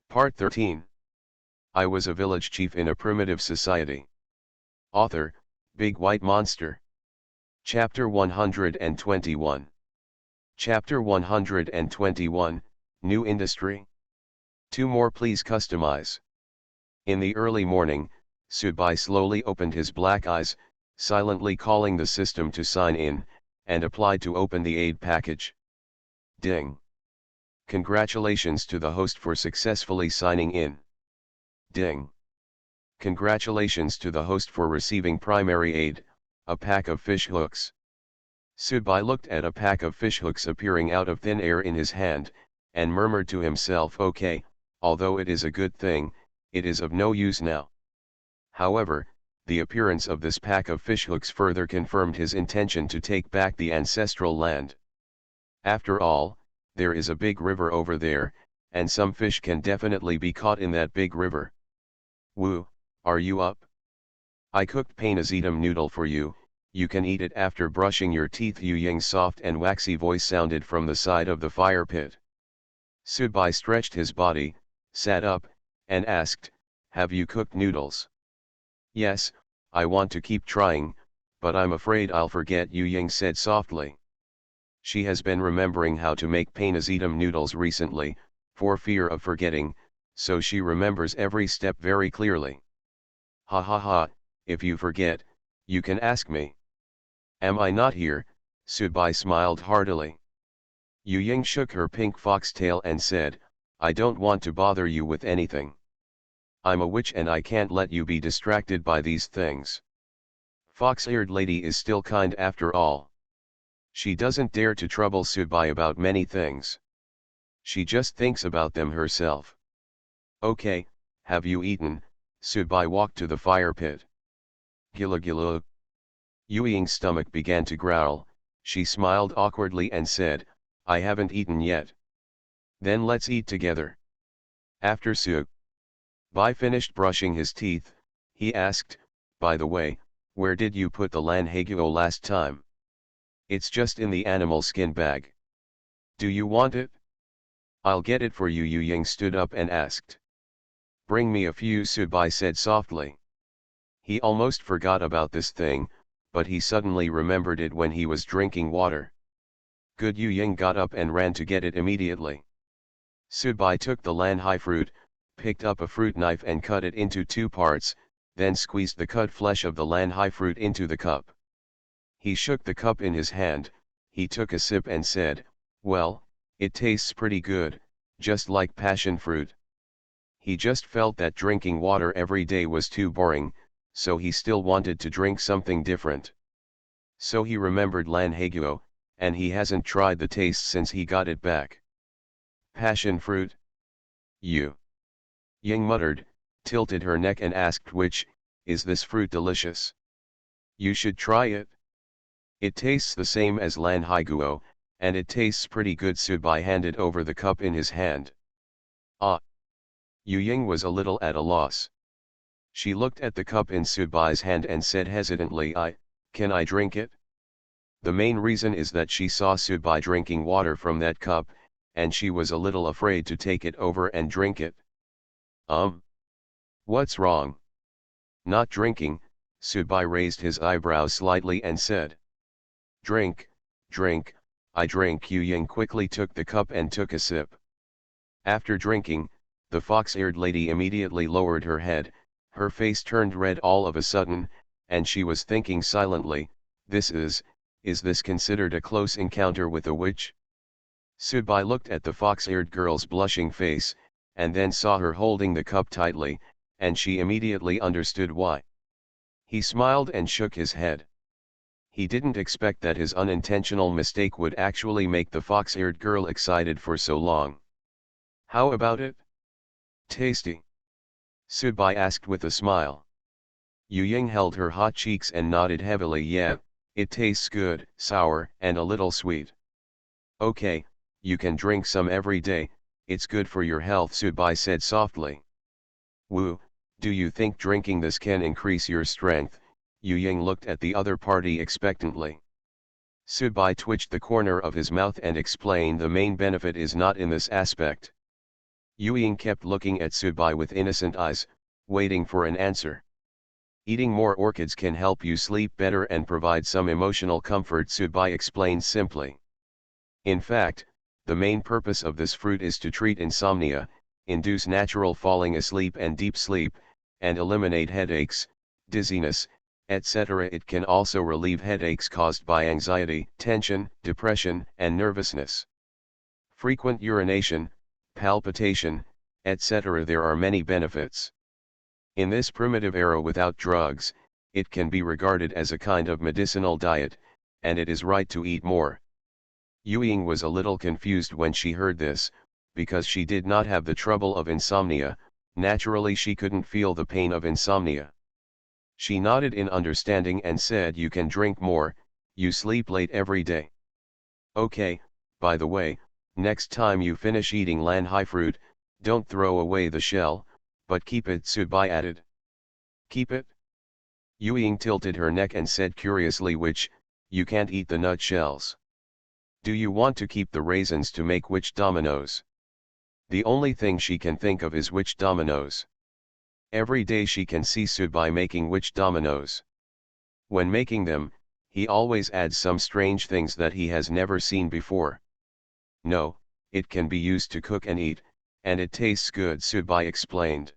Part 13. I was a village chief in a primitive society. Author, Big White Monster. Chapter 121. Chapter 121, New Industry. 2 more please customize. In the early morning, Subai slowly opened his black eyes, silently calling the system to sign in, and applied to open the aid package. Ding. Congratulations to the host for successfully signing in. Ding. Congratulations to the host for receiving primary aid, a pack of fish hooks. Subai looked at a pack of fish hooks appearing out of thin air in his hand, and murmured to himself, okay, although it is a good thing, it is of no use now. However, the appearance of this pack of fish hooks further confirmed his intention to take back the ancestral land. After all, there is a big river over there, and some fish can definitely be caught in that big river. Woo, are you up? I cooked painazidum noodle for you, you can eat it after brushing your teeth. Yu Ying's soft and waxy voice sounded from the side of the fire pit. Subai stretched his body, sat up, and asked, have you cooked noodles? Yes, I want to keep trying, but I'm afraid I'll forget, Yu Ying said softly. She has been remembering how to make painazidum noodles recently, for fear of forgetting, so she remembers every step very clearly. Ha ha ha, if you forget, you can ask me. Am I not here? Subai smiled heartily. Yu Ying shook her pink foxtail and said, I don't want to bother you with anything. I'm a witch and I can't let you be distracted by these things. Fox-eared lady is still kind after all. She doesn't dare to trouble Subai about many things. She just thinks about them herself. Okay, have you eaten? Subai walked to the fire pit. Gila gila. Yu Ying's stomach began to growl, she smiled awkwardly and said, I haven't eaten yet. Then let's eat together. After Subai finished brushing his teeth, he asked, by the way, where did you put the lan haguo last time? It's just in the animal skin bag. Do you want it? I'll get it for you. Yu Ying stood up and asked. Bring me a few, Subai said softly. He almost forgot about this thing, but he suddenly remembered it when he was drinking water. Good. Yu Ying got up and ran to get it immediately. Subai took the lan hai fruit, picked up a fruit knife and cut it into 2 parts, then squeezed the cut flesh of the lan hai fruit into the cup. He shook the cup in his hand, he took a sip and said, well, it tastes pretty good, just like passion fruit. He just felt that drinking water every day was too boring, so he still wanted to drink something different. So he remembered lan haguo, and he hasn't tried the taste since he got it back. Passion fruit? Yu Ying muttered, tilted her neck and asked, which, is this fruit delicious? You should try it. It tastes the same as lan haiguo, and it tastes pretty good. Subai handed over the cup in his hand. Ah! Yu Ying was a little at a loss. She looked at the cup in Subai's hand and said hesitantly, can I drink it? The main reason is that she saw Subai drinking water from that cup, and she was a little afraid to take it over and drink it. What's wrong? Not drinking, Subai raised his eyebrows slightly and said. Drink, drink, I drink. Yu Ying quickly took the cup and took a sip. After drinking, the fox-eared lady immediately lowered her head, her face turned red all of a sudden, and she was thinking silently, is this considered a close encounter with a witch? Subai looked at the fox-eared girl's blushing face, and then saw her holding the cup tightly, and she immediately understood why. He smiled and shook his head. He didn't expect that his unintentional mistake would actually make the fox-eared girl excited for so long. How about it? Tasty? Subai asked with a smile. Yu Ying held her hot cheeks and nodded heavily. Yeah, it tastes good, sour, and a little sweet. Okay, you can drink some every day, it's good for your health, Subai said softly. Woo, do you think drinking this can increase your strength? Yu Ying looked at the other party expectantly. Subai twitched the corner of his mouth and explained, the main benefit is not in this aspect. Yuying kept looking at Subai with innocent eyes, waiting for an answer. Eating more orchids can help you sleep better and provide some emotional comfort, Subai explained simply. In fact, the main purpose of this fruit is to treat insomnia, induce natural falling asleep and deep sleep, and eliminate headaches, dizziness, etc. It can also relieve headaches caused by anxiety, tension, depression, and nervousness. Frequent urination, palpitation, etc. There are many benefits. In this primitive era without drugs, it can be regarded as a kind of medicinal diet, and it is right to eat more. Yuying was a little confused when she heard this, because she did not have the trouble of insomnia. Naturally she couldn't feel the pain of insomnia. She nodded in understanding and said, "You can drink more, you sleep late every day. Okay, by the way, next time you finish eating lanhai fruit, don't throw away the shell, but keep it," Subai added. "Keep it?" Yuying tilted her neck and said curiously, "Which, you can't eat the nut shells? Do you want to keep the raisins to make witch dominoes?" The only thing she can think of is witch dominoes. Every day she can see Subai making witch dominoes. When making them, he always adds some strange things that he has never seen before. "No, it can be used to cook and eat, and it tastes good," Subai explained.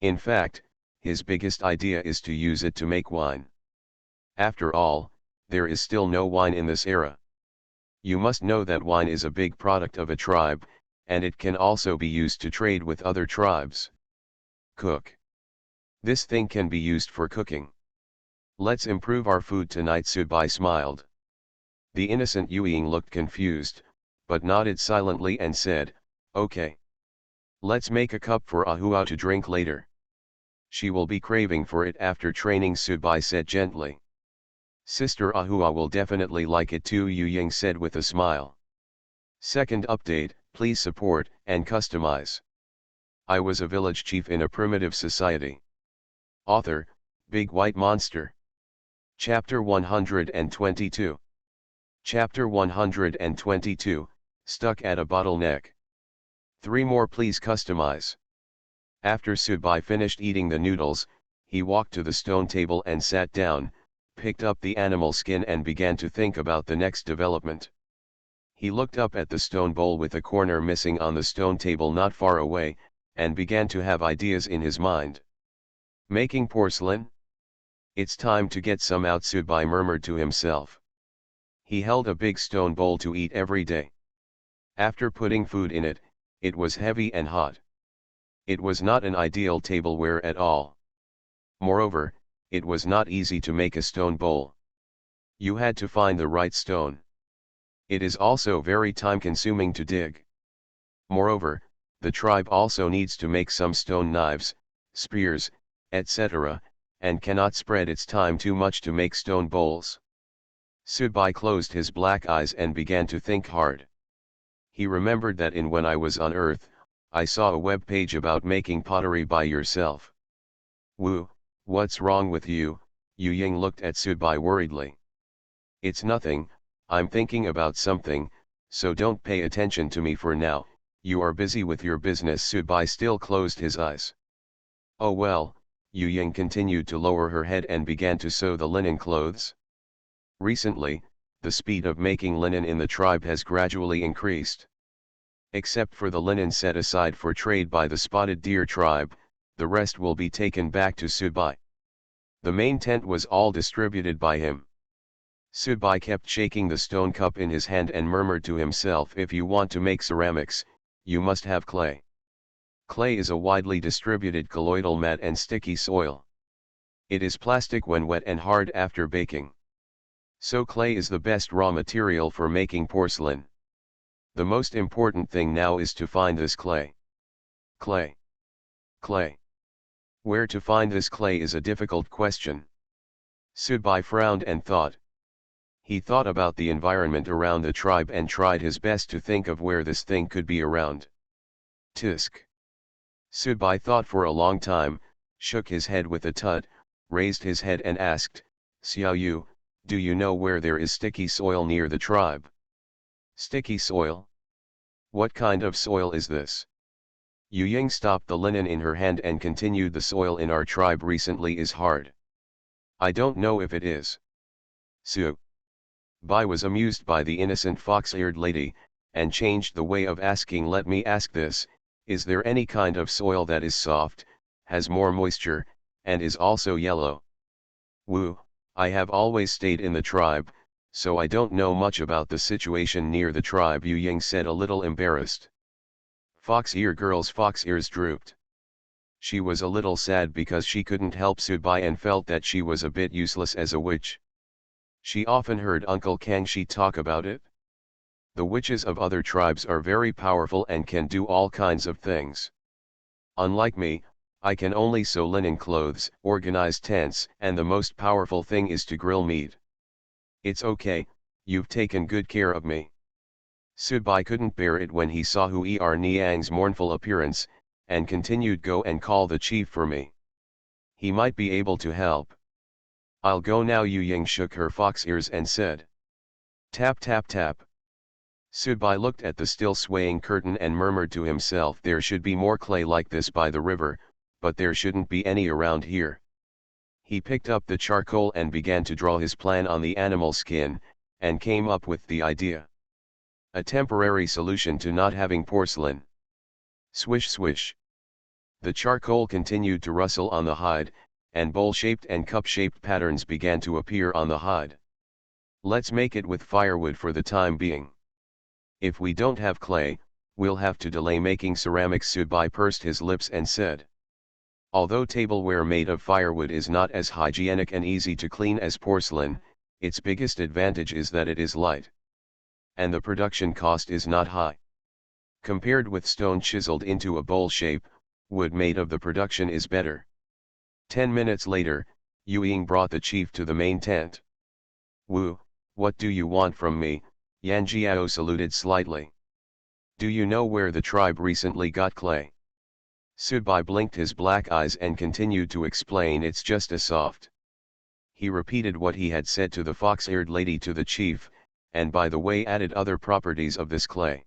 In fact, his biggest idea is to use it to make wine. After all, there is still no wine in this era. You must know that wine is a big product of a tribe, and it can also be used to trade with other tribes. Cook. This thing can be used for cooking. Let's improve our food tonight, Subai smiled. The innocent Yuying looked confused, but nodded silently and said, "Okay. Let's make a cup for Ahua to drink later. She will be craving for it after training," Subai said gently. "Sister Ahua will definitely like it too," Yuying said with a smile. Second update, please support and customize. I was a village chief in a primitive society. Author, Big White Monster. Chapter 122. Chapter 122, Stuck at a Bottleneck. 3 more please customize. After Subai finished eating the noodles, he walked to the stone table and sat down, picked up the animal skin and began to think about the next development. He looked up at the stone bowl with a corner missing on the stone table not far away, and began to have ideas in his mind. Making porcelain? It's time to get some out, Subai murmured to himself. He held a big stone bowl to eat every day. After putting food in it, it was heavy and hot. It was not an ideal tableware at all. Moreover, it was not easy to make a stone bowl. You had to find the right stone. It is also very time-consuming to dig. Moreover, the tribe also needs to make some stone knives, spears, etc., and cannot spread its time too much to make stone bowls. Subai closed his black eyes and began to think hard. He remembered that in When I Was on Earth, I saw a web page about making pottery by yourself. "Woo, what's wrong with you?" Yuying looked at Subai worriedly. "It's nothing, I'm thinking about something, so don't pay attention to me for now, you are busy with your business." Subai still closed his eyes. "Oh well," Yuying continued to lower her head and began to sew the linen clothes. Recently, the speed of making linen in the tribe has gradually increased. Except for the linen set aside for trade by the Spotted Deer tribe, the rest will be taken back to Subai. The main tent was all distributed by him. Subai kept shaking the stone cup in his hand and murmured to himself, "If you want to make ceramics, you must have clay. Clay is a widely distributed colloidal mat and sticky soil. It is plastic when wet and hard after baking. So clay is the best raw material for making porcelain. The most important thing now is to find this clay. Clay. Clay. Where to find this clay is a difficult question." Subai frowned and thought. He thought about the environment around the tribe and tried his best to think of where this thing could be around. Tisk. Subai thought for a long time, shook his head with a tut, raised his head and asked, "Xiaoyu, do you know where there is sticky soil near the tribe?" "Sticky soil? What kind of soil is this?" Yu Ying stopped the linen in her hand and continued. The soil in our tribe recently is hard. I don't know if it is. Su Bai was amused by the innocent fox-eared lady, and changed the way of asking. Let me ask this, is there any kind of soil that is soft, has more moisture, and is also yellow? Wu, I have always stayed in the tribe, so I don't know much about the situation near the tribe, Yu Ying said, a little embarrassed. Fox-ear girl's fox ears drooped. She was a little sad because she couldn't help Subai and felt that she was a bit useless as a witch. She often heard Uncle Kangxi talk about it. The witches of other tribes are very powerful and can do all kinds of things. Unlike me, I can only sew linen clothes, organize tents, and the most powerful thing is to grill meat. It's okay, you've taken good care of me. Subai couldn't bear it when he saw Hu Niang's mournful appearance, and continued, go and call the chief for me. He might be able to help. I'll go now. Yu Ying shook her fox ears and said. Tap tap tap. Subai looked at the still swaying curtain and murmured to himself, there should be more clay like this by the river, but there shouldn't be any around here. He picked up the charcoal and began to draw his plan on the animal skin, and came up with the idea. A temporary solution to not having porcelain. Swish swish. The charcoal continued to rustle on the hide, and bowl-shaped and cup-shaped patterns began to appear on the hide. Let's make it with firewood for the time being. If we don't have clay, we'll have to delay making ceramics. Subai pursed his lips and said. Although tableware made of firewood is not as hygienic and easy to clean as porcelain, its biggest advantage is that it is light. And the production cost is not high. Compared with stone chiseled into a bowl shape, wood made of the production is better. 10 minutes later, Yu Ying brought the chief to the main tent. Wu, what do you want from me? Yan Jiao saluted slightly. Do you know where the tribe recently got clay? Subai blinked his black eyes and continued to explain, it's just a soft. He repeated what he had said to the fox-eared lady to the chief, and by the way added other properties of this clay.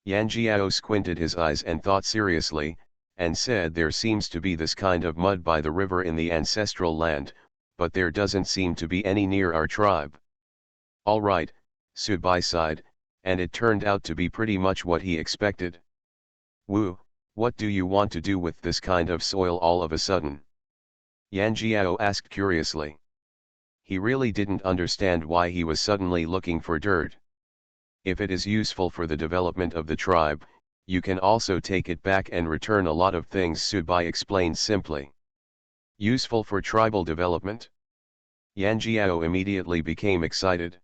Yan Jiao squinted his eyes and thought seriously, and said, there seems to be this kind of mud by the river in the ancestral land, but there doesn't seem to be any near our tribe. All right, Subai sighed, and it turned out to be pretty much what he expected. Wu, what do you want to do with this kind of soil all of a sudden? Yan Jiao asked curiously. He really didn't understand why he was suddenly looking for dirt. If it is useful for the development of the tribe, you can also take it back and return a lot of things, Subai explained simply. Useful for tribal development? Yan Jiao immediately became excited.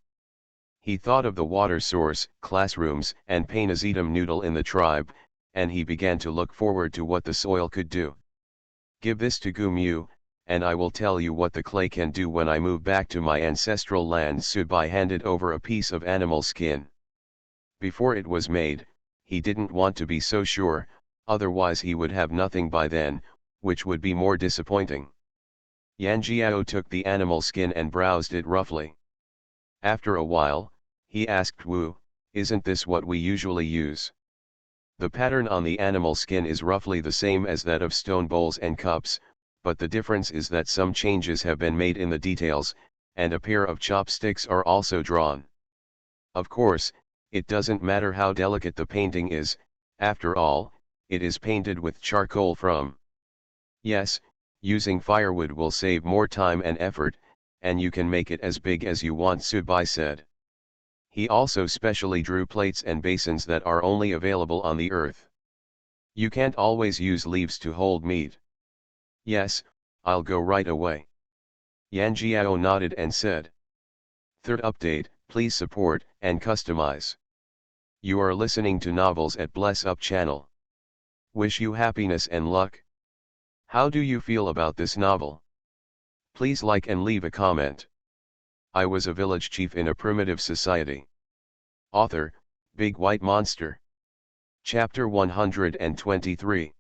He thought of the water source, classrooms, and Painazidum noodle in the tribe, and he began to look forward to what the soil could do. Give this to Gumu, and I will tell you what the clay can do when I move back to my ancestral lands. Subai handed over a piece of animal skin. Before it was made, he didn't want to be so sure, otherwise he would have nothing by then, which would be more disappointing. Yan Jiao took the animal skin and browsed it roughly. After a while, he asked Wu, isn't this what we usually use? The pattern on the animal skin is roughly the same as that of stone bowls and cups, but the difference is that some changes have been made in the details, and a pair of chopsticks are also drawn. Of course, it doesn't matter how delicate the painting is, after all, it is painted with charcoal from. Yes, using firewood will save more time and effort, and you can make it as big as you want, Subai said. He also specially drew plates and basins that are only available on the earth. You can't always use leaves to hold meat. Yes, I'll go right away. Yan Jiao nodded and said. Third update, please support and customize. You are listening to Novels at Bless Up channel. Wish you happiness and luck. How do you feel about this novel? Please like and leave a comment. I was a village chief in a primitive society. Author, Big White Monster. Chapter 123.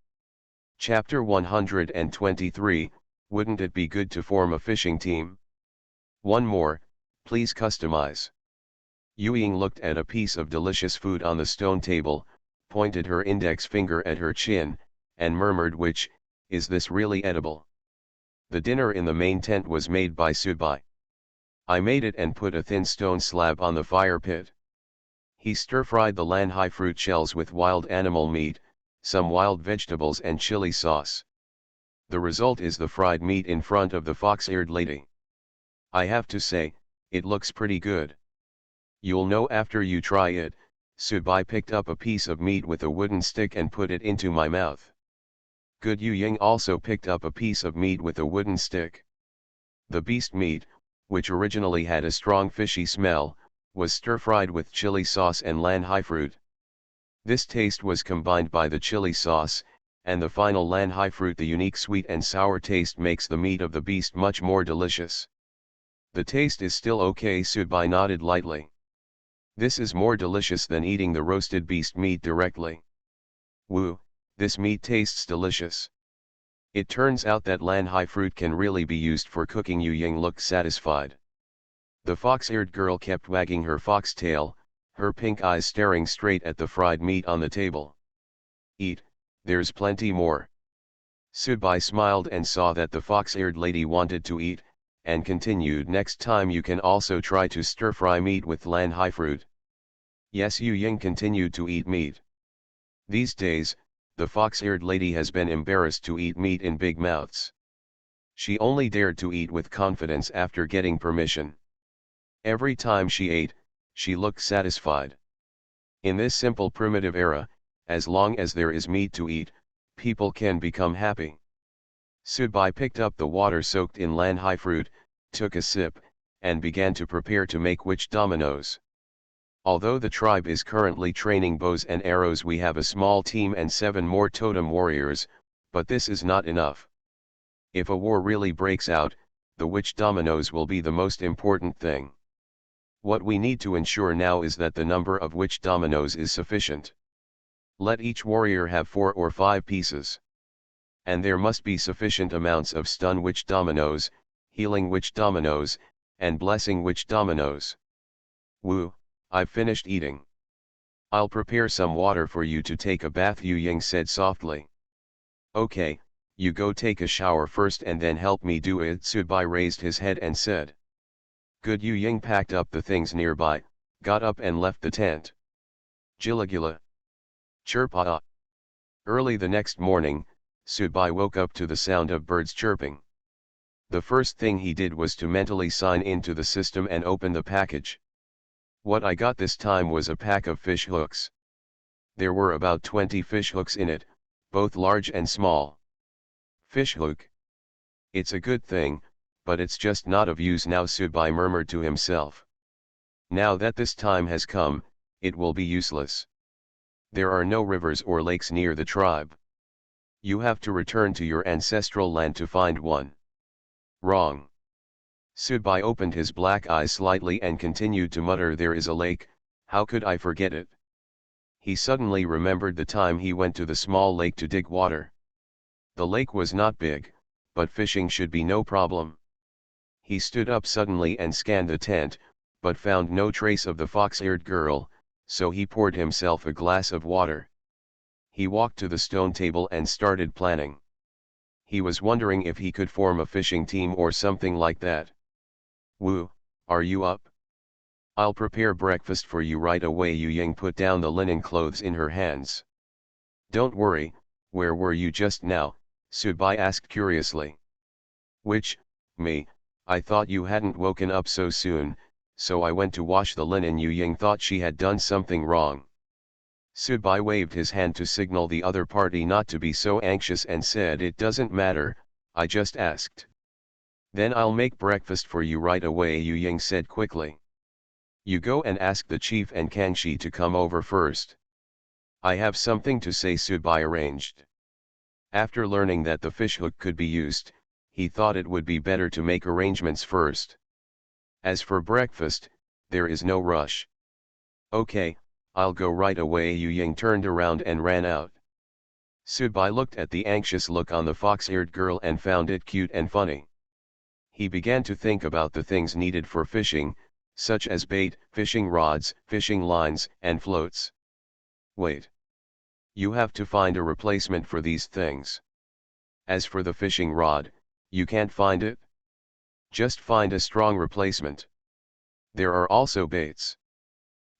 Chapter 123, wouldn't it be good to form a fishing team? One more, please customize. Yu Ying looked at a piece of delicious food on the stone table, pointed her index finger at her chin, and murmured, "Which, is this really edible?" The dinner in the main tent was made by Subai. I made it and put a thin stone slab on the fire pit. He stir-fried the lanhai fruit shells with wild animal meat, some wild vegetables and chili sauce. The result is the fried meat in front of the fox-eared lady. I have to say, it looks pretty good. You'll know after you try it. Subai picked up a piece of meat with a wooden stick and put it into my mouth. Good Yu Ying also picked up a piece of meat with a wooden stick. The beast meat, which originally had a strong fishy smell, was stir-fried with chili sauce and lanhai fruit. This taste was combined by the chili sauce, and the final lanhai fruit. The unique sweet and sour taste makes the meat of the beast much more delicious. The taste is still okay, Subai nodded lightly. This is more delicious than eating the roasted beast meat directly. Woo, this meat tastes delicious. It turns out that lanhai fruit can really be used for cooking. Yu Ying looked satisfied. The fox-eared girl kept wagging her foxtail, her pink eyes staring straight at the fried meat on the table. Eat, there's plenty more. Subai smiled and saw that the fox-eared lady wanted to eat, and continued, "Next time you can also try to stir-fry meat with lanhai fruit." Yes, Yu Ying continued to eat meat. These days, the fox-eared lady has been embarrassed to eat meat in big mouths. She only dared to eat with confidence after getting permission. Every time she ate, she looked satisfied. In this simple primitive era, as long as there is meat to eat, people can become happy. Subai picked up the water soaked in lanhai fruit, took a sip, and began to prepare to make witch dominoes. Although the tribe is currently training bows and arrows, we have a small team and 7 more totem warriors, but this is not enough. If a war really breaks out, the witch dominoes will be the most important thing. What we need to ensure now is that the number of witch dominoes is sufficient. Let each warrior have 4 or 5 pieces. And there must be sufficient amounts of stun witch dominoes, healing witch dominoes, and blessing witch dominoes. Woo, I've finished eating. I'll prepare some water for you to take a bath, Yu Ying said softly. Okay, you go take a shower first and then help me do it. Subai raised his head and said. Good. Yu Ying packed up the things nearby, got up and left the tent. Gilagila. Chirpa. Early the next morning, Subai woke up to the sound of birds chirping. The first thing he did was to mentally sign into the system and open the package. What I got this time was a pack of fish hooks. There were about 20 fish hooks in it, both large and small. Fish hook. It's a good thing, but it's just not of use now, Subai murmured to himself. Now that this time has come, it will be useless. There are no rivers or lakes near the tribe. You have to return to your ancestral land to find one. Wrong. Subai opened his black eyes slightly and continued to mutter, there is a lake, how could I forget it? He suddenly remembered the time he went to the small lake to dig water. The lake was not big, but fishing should be no problem. He stood up suddenly and scanned the tent, but found no trace of the fox-eared girl, so he poured himself a glass of water. He walked to the stone table and started planning. He was wondering if he could form a fishing team or something like that. Woo, are you up? I'll prepare breakfast for you right away. Yu Ying put down the linen clothes in her hands. Don't worry, where were you just now? Subai asked curiously. Which, me, I thought you hadn't woken up so soon, so I went to wash the linen. Yu Ying thought she had done something wrong. Subai waved his hand to signal the other party not to be so anxious and said, it doesn't matter, I just asked. Then I'll make breakfast for you right away, Yu Ying said quickly. You go and ask the chief and Kangxi to come over first. I have something to say, Subai arranged. After learning that the fishhook could be used, he thought it would be better to make arrangements first. As for breakfast, there is no rush. Okay, I'll go right away. Yu Ying turned around and ran out. Subai looked at the anxious look on the fox-eared girl and found it cute and funny. He began to think about the things needed for fishing, such as bait, fishing rods, fishing lines, and floats. Wait. You have to find a replacement for these things. As for the fishing rod, you can't find it? Just find a strong replacement. There are also baits.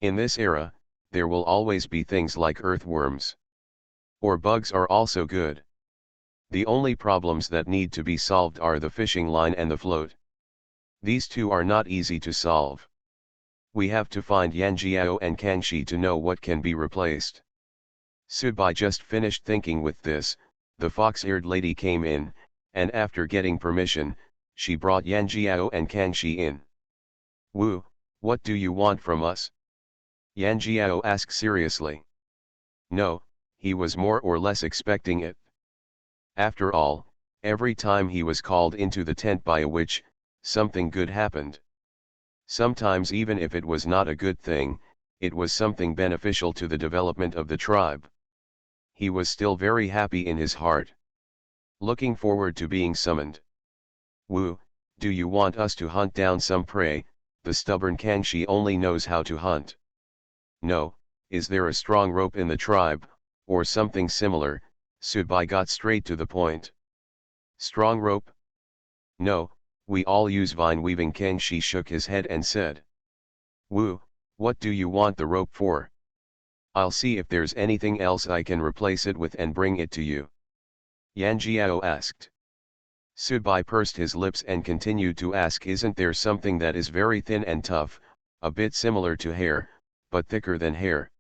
In this era, there will always be things like earthworms. Or bugs are also good. The only problems that need to be solved are the fishing line and the float. These two are not easy to solve. We have to find Yanjiao and Kangxi to know what can be replaced. Subai just finished thinking with this, the fox-eared lady came in, and after getting permission, she brought Yanjiao and Kangxi in. Wu, what do you want from us? Yanjiao asked seriously. No, he was more or less expecting it. After all, every time he was called into the tent by a witch, something good happened. Sometimes even if it was not a good thing, it was something beneficial to the development of the tribe. He was still very happy in his heart. Looking forward to being summoned. Wu, do you want us to hunt down some prey? The stubborn Kangxi only knows how to hunt. No, is there a strong rope in the tribe, or something similar? Subai got straight to the point. Strong rope? No, we all use vine weaving. Kangxi shook his head and said. Wu, what do you want the rope for? I'll see if there's anything else I can replace it with and bring it to you. Yanjiao asked. Subai pursed his lips and continued to ask, isn't there something that is very thin and tough, a bit similar to hair, but thicker than hair?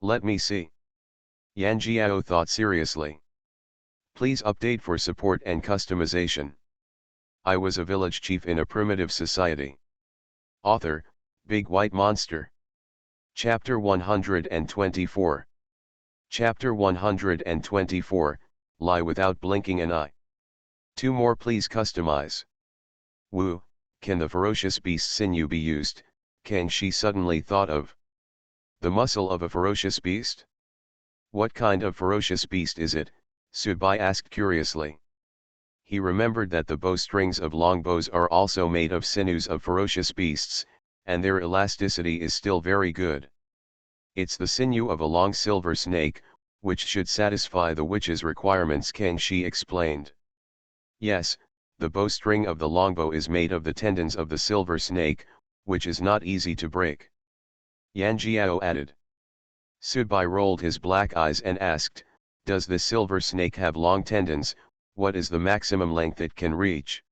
Let me see. Yanjiao thought seriously. Please update for support and customization. I was a village chief in a primitive society. Author, Big White Monster. Chapter 124. Chapter 124, Lie without blinking an eye. 2 more please customize. Wu, can the ferocious beast sinew be used? Kangxi suddenly thought of. The muscle of a ferocious beast? What kind of ferocious beast is it? Subai asked curiously. He remembered that the bowstrings of longbows are also made of sinews of ferocious beasts, and their elasticity is still very good. It's the sinew of a long silver snake, which should satisfy the witch's requirements, Kangxi explained. Yes, the bowstring of the longbow is made of the tendons of the silver snake, which is not easy to break. Yanjiao added. Subai rolled his black eyes and asked, does the silver snake have long tendons? What is the maximum length it can reach?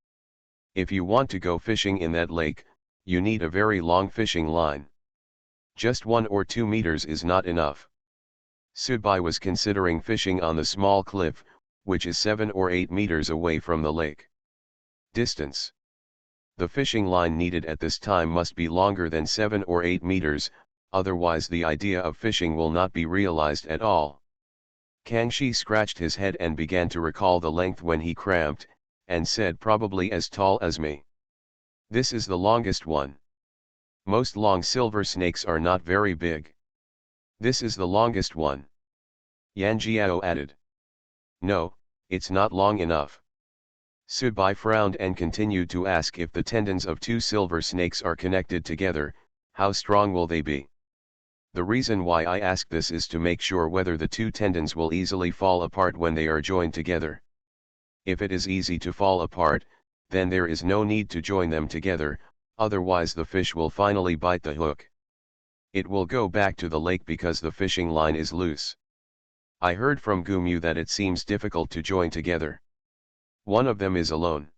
If you want to go fishing in that lake, you need a very long fishing line. Just 1 or 2 meters is not enough. Subai was considering fishing on the small cliff, which is 7 or 8 meters away from the lake. Distance. The fishing line needed at this time must be longer than 7 or 8 meters, otherwise the idea of fishing will not be realized at all. Kangxi scratched his head and began to recall the length when he cramped, and said, probably as tall as me. This is the longest one. Most long silver snakes are not very big. This is the longest one. Yanjiao added. No, it's not long enough. Subai frowned and continued to ask, if the tendons of 2 silver snakes are connected together, how strong will they be? The reason why I ask this is to make sure whether the 2 tendons will easily fall apart when they are joined together. If it is easy to fall apart, then there is no need to join them together, otherwise the fish will finally bite the hook. It will go back to the lake because the fishing line is loose. I heard from Gumu that it seems difficult to join together. One of them is alone.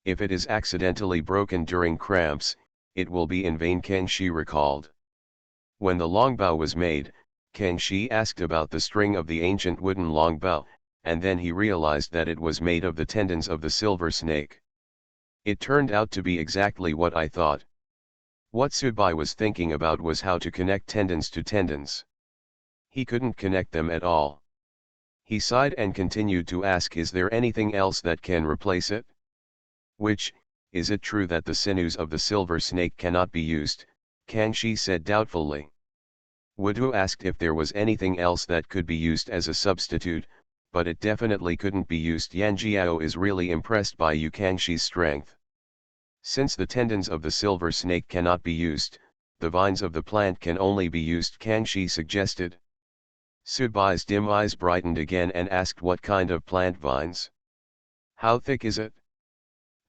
If it is accidentally broken during cramps, it will be in vain, Kangxi recalled. When the longbow was made, Kangxi asked about the string of the ancient wooden longbow, and then he realized that it was made of the tendons of the silver snake. It turned out to be exactly what I thought. What Subai was thinking about was how to connect tendons to tendons. He couldn't connect them at all. He sighed and continued to ask, is there anything else that can replace it? Which, is it true that the sinews of the silver snake cannot be used? Kangxi said doubtfully. Wudu asked if there was anything else that could be used as a substitute, but it definitely couldn't be used. Yanjiao is really impressed by Yu Kangxi's strength. Since the tendons of the silver snake cannot be used, the vines of the plant can only be used, Kangxi suggested. Sudbai's dim eyes brightened again and asked what kind of plant vines. How thick is it?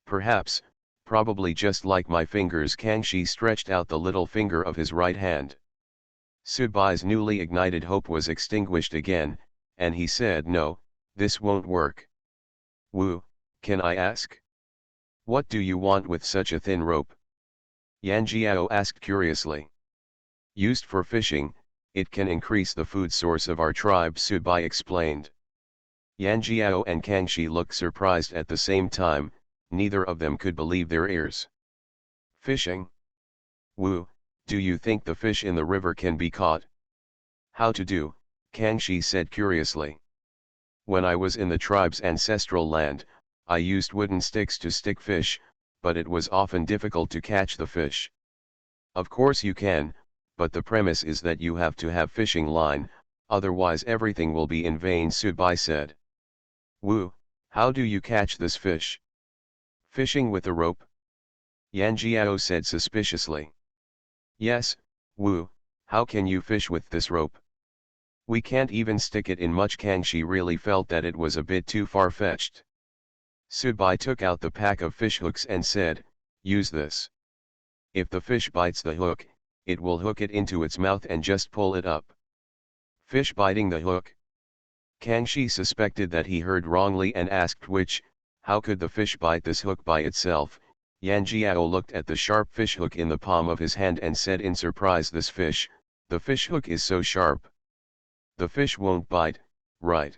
Perhaps, probably just like my fingers. Kangxi stretched out the little finger of his right hand. Sudbai's newly ignited hope was extinguished again, and he said, no, this won't work. Wu, can I ask? What do you want with such a thin rope? Yan Jiao asked curiously. Used for fishing, it can increase the food source of our tribe, Sudbai explained. Yan Jiao and Kangxi looked surprised at the same time, neither of them could believe their ears. Fishing? Wu, do you think the fish in the river can be caught? How to do? Kangxi said curiously. When I was in the tribe's ancestral land, I used wooden sticks to stick fish, but it was often difficult to catch the fish. Of course you can, but the premise is that you have to have fishing line, otherwise everything will be in vain, Sudbai said. Wu, how do you catch this fish? Fishing with a rope? Yan Jiao said suspiciously. Yes, Wu, how can you fish with this rope? We can't even stick it in much. Kangxi really felt that it was a bit too far-fetched. Sudbai took out the pack of fish hooks and said, use this. If the fish bites the hook, it will hook it into its mouth and just pull it up. Fish biting the hook? Kangxi suspected that he heard wrongly and asked which. How could the fish bite this hook by itself? Yan Jiao looked at the sharp fish hook in the palm of his hand and said in surprise, the fish hook is so sharp. The fish won't bite, right?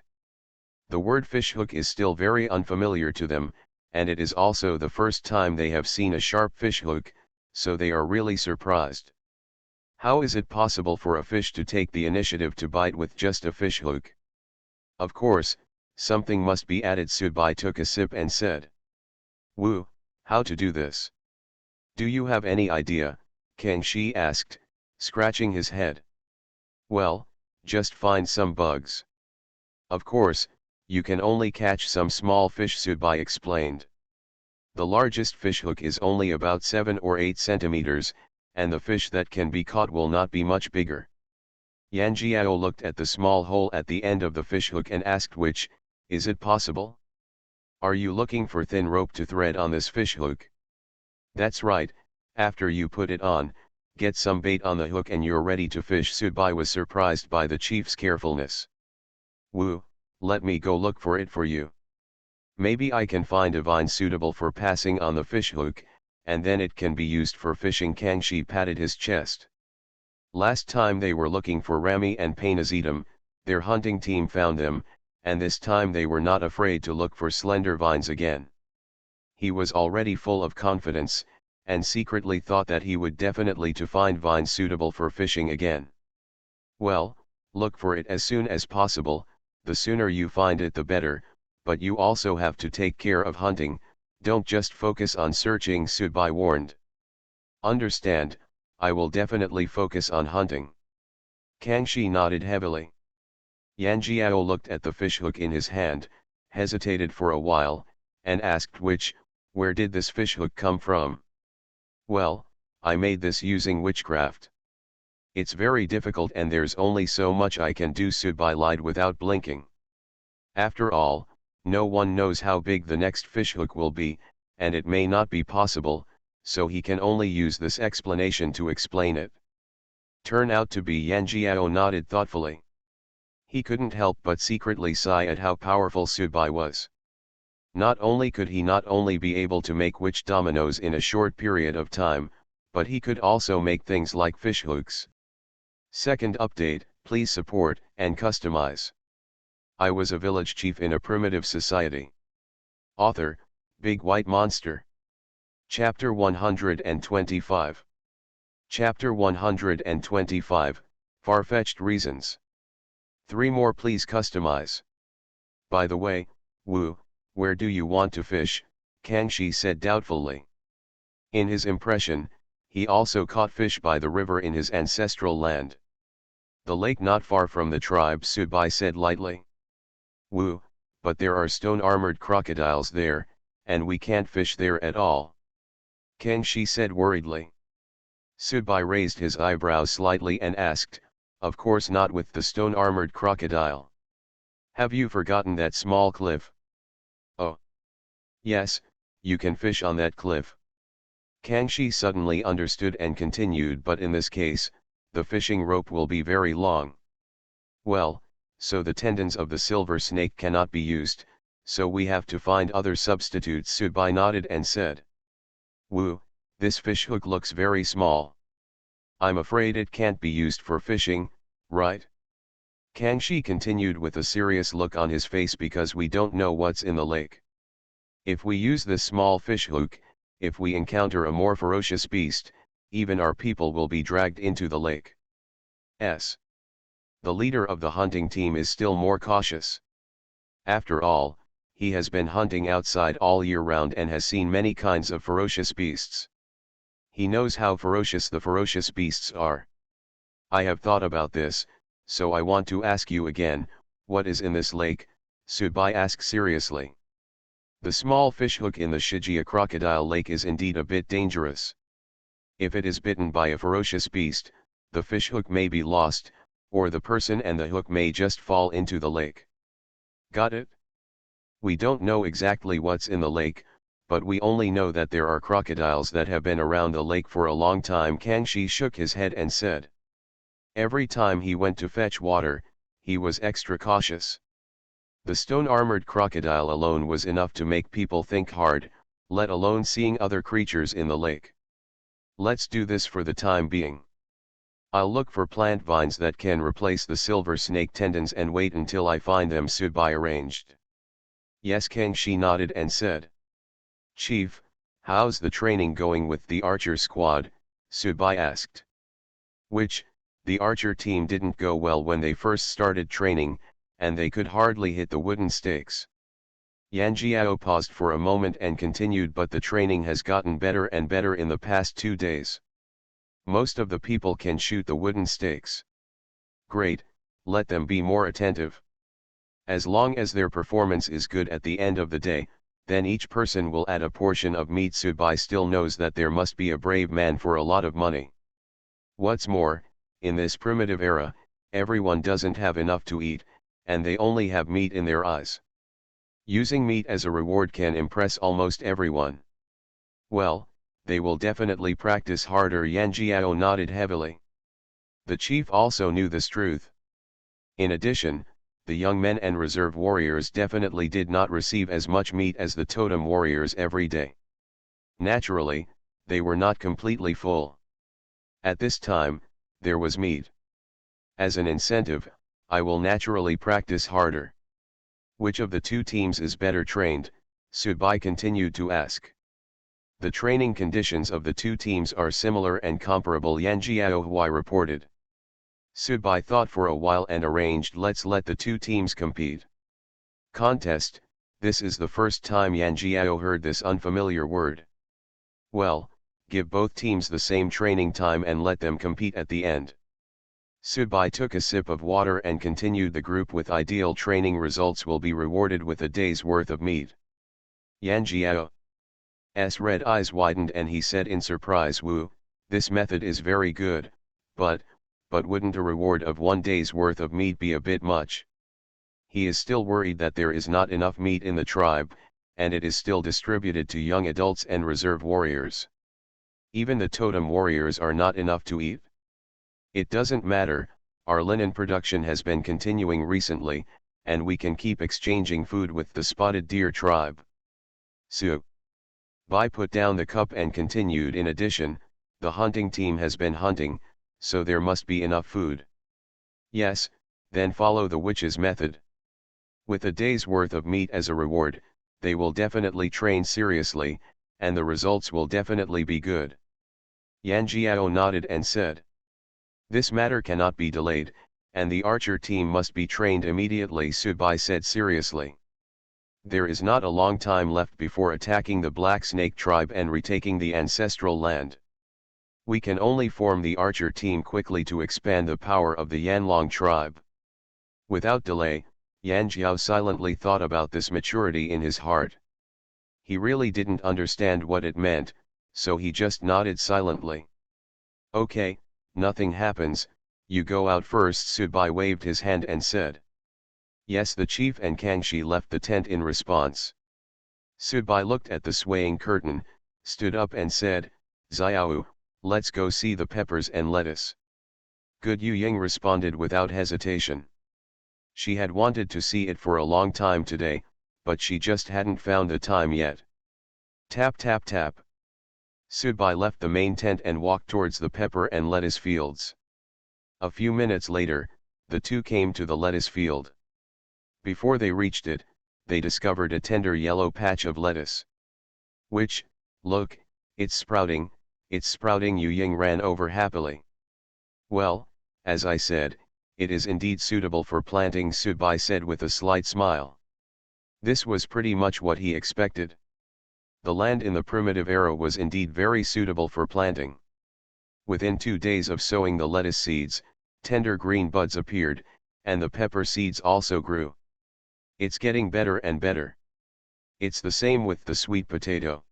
The word fish hook is still very unfamiliar to them, and it is also the first time they have seen a sharp fish hook, so they are really surprised. How is it possible for a fish to take the initiative to bite with just a fish hook? Of course, something must be added. Sudbai took a sip and said. Wu, how to do this? Do you have any idea? Kangxi asked, scratching his head. Well, just find some bugs. Of course, you can only catch some small fish, Sudbai explained. The largest fish hook is only about 7 or 8 centimeters, and the fish that can be caught will not be much bigger. Yan Jiao looked at the small hole at the end of the fish hook and asked, which, is it possible? Are you looking for thin rope to thread on this fish hook? That's right, after you put it on, get some bait on the hook and you're ready to fish. Sudbai was surprised by the chief's carefulness. Wu, let me go look for it for you. Maybe I can find a vine suitable for passing on the fish hook, and then it can be used for fishing. Kangxi patted his chest. Last time they were looking for Rami and Painazitum, their hunting team found them, and this time they were not afraid to look for slender vines again. He was already full of confidence, and secretly thought that he would definitely to find vines suitable for fishing again. Well, look for it as soon as possible, the sooner you find it the better, but you also have to take care of hunting, don't just focus on searching, Sudbai warned. Understand, I will definitely focus on hunting. Kangxi nodded heavily. Yan Jiao looked at the fish hook in his hand, hesitated for a while, and asked where did this fish hook come from? Well, I made this using witchcraft. It's very difficult and there's only so much I can do, Sudbai lied without blinking. After all, no one knows how big the next fish hook will be, and it may not be possible, so he can only use this explanation to explain it. Turn out to be. Yan Jiao nodded thoughtfully. He couldn't help but secretly sigh at how powerful Sudbai was. Not only could he not only be able to make witch dominoes in a short period of time, but he could also make things like fish hooks. Second update, please support and customize. I was a village chief in a primitive society. Author, Big White Monster. Chapter 125. Chapter 125, Far-fetched Reasons. 3 more please customize. By the way, Wu, where do you want to fish? Kangxi said doubtfully. In his impression, he also caught fish by the river in his ancestral land. The lake not far from the tribe, Sudbai said lightly. Wu, but there are stone-armored crocodiles there, and we can't fish there at all. Kangxi said worriedly. Sudbai raised his eyebrows slightly and asked, Of course not with the stone-armored crocodile. Have you forgotten that small cliff? Oh. Yes, you can fish on that cliff. Kangxi suddenly understood and continued, but in this case, the fishing rope will be very long. Well, so the tendons of the silver snake cannot be used, so we have to find other substitutes. Subai nodded and said. Wu, this fish hook looks very small. I'm afraid it can't be used for fishing, right? Kangxi continued with a serious look on his face, because we don't know what's in the lake. If we use this small fish hook, if we encounter a more ferocious beast, even our people will be dragged into the lake. The leader of the hunting team is still more cautious. After all, he has been hunting outside all year round and has seen many kinds of ferocious beasts. He knows how ferocious the ferocious beasts are. I have thought about this, so I want to ask you again, what is in this lake? Subai asked seriously. The small fish hook in the Shijia crocodile lake is indeed a bit dangerous. If it is bitten by a ferocious beast, the fish hook may be lost, or the person and the hook may just fall into the lake. Got it? We don't know exactly what's in the lake, but we only know that there are crocodiles that have been around the lake for a long time. Kangxi shook his head and said. Every time he went to fetch water, he was extra cautious. The stone-armored crocodile alone was enough to make people think hard, let alone seeing other creatures in the lake. Let's do this for the time being. I'll look for plant vines that can replace the silver snake tendons and wait until I find them. Subai arranged. Yes, Kangxi nodded and said. Chief, how's the training going with the archer squad? Subai asked. The archer team didn't go well when they first started training, and they could hardly hit the wooden stakes. Yan Jiao paused for a moment and continued, but the training has gotten better and better in the past 2 days. Most of the people can shoot the wooden stakes. Great, let them be more attentive. As long as their performance is good at the end of the day, then each person will add a portion of meat. Subai still knows that there must be a brave man for a lot of money. What's more, in this primitive era, everyone doesn't have enough to eat, and they only have meat in their eyes. Using meat as a reward can impress almost everyone. Well, they will definitely practice harder. Yan Jiao nodded heavily. The chief also knew this truth. In addition, the young men and reserve warriors definitely did not receive as much meat as the totem warriors every day. Naturally, they were not completely full. At this time, there was meat. As an incentive, I will naturally practice harder. Which of the two teams is better trained? Subai continued to ask. The training conditions of the two teams are similar and comparable, Yan Jiaohui reported. Subai thought for a while and arranged, let's let the two teams compete. Contest, this is the first time Yan Jiao heard this unfamiliar word. Well, give both teams the same training time and let them compete at the end. Subai took a sip of water and continued, the group with ideal training results will be rewarded with a day's worth of meat. Yan Jiao's red eyes widened and he said in surprise, Wu, this method is very good, but wouldn't a reward of 1 day's worth of meat be a bit much? He is still worried that there is not enough meat in the tribe, and it is still distributed to young adults and reserve warriors. Even the totem warriors are not enough to eat. It doesn't matter, our linen production has been continuing recently, and we can keep exchanging food with the spotted deer tribe. Bai put down the cup and continued, in addition, the hunting team has been hunting, so there must be enough food. Yes, then follow the witch's method. With a day's worth of meat as a reward, they will definitely train seriously, and the results will definitely be good. Yan Jiao nodded and said. This matter cannot be delayed, and the archer team must be trained immediately, Subai said seriously. There is not a long time left before attacking the Black Snake tribe and retaking the ancestral land. We can only form the archer team quickly to expand the power of the Yanlong tribe. Without delay, Yan Jiao silently thought about this maturity in his heart. He really didn't understand what it meant, so he just nodded silently. Okay, nothing happens, You go out first. Subai waved his hand and said. Yes, the chief and Kangxi left the tent in response. Subai looked at the swaying curtain, stood up and said, Xiao, let's go see the peppers and lettuce. Good, Yu Ying responded without hesitation. She had wanted to see it for a long time today, but she just hadn't found the time yet. Tap tap tap. Subai left the main tent and walked towards the pepper and lettuce fields. A few minutes later, the two came to the lettuce field. Before they reached it, they discovered a tender yellow patch of lettuce. Which, look, it's sprouting, Yu Ying ran over happily. Well, as I said, it is indeed suitable for planting, Subai said with a slight smile. This was pretty much what he expected. The land in the primitive era was indeed very suitable for planting. Within 2 days of sowing the lettuce seeds, tender green buds appeared, and the pepper seeds also grew. It's getting better and better. It's the same with the sweet potato.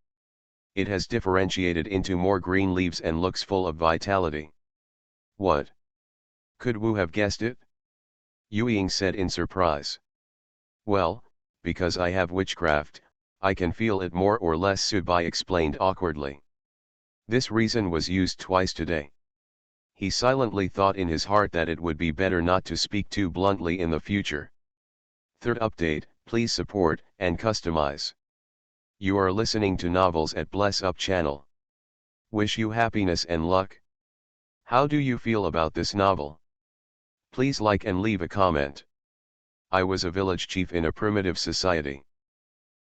It has differentiated into more green leaves and looks full of vitality. What? Could Wu have guessed it? Yu Ying said in surprise. Well, because I have witchcraft, I can feel it more or less, Subai explained awkwardly. This reason was used twice today. He silently thought in his heart that it would be better not to speak too bluntly in the future. Third update, please support and customize. You are listening to novels at Bless Up channel. Wish you happiness and luck. How do you feel about this novel? Please like and leave a comment. I was a village chief in a primitive society.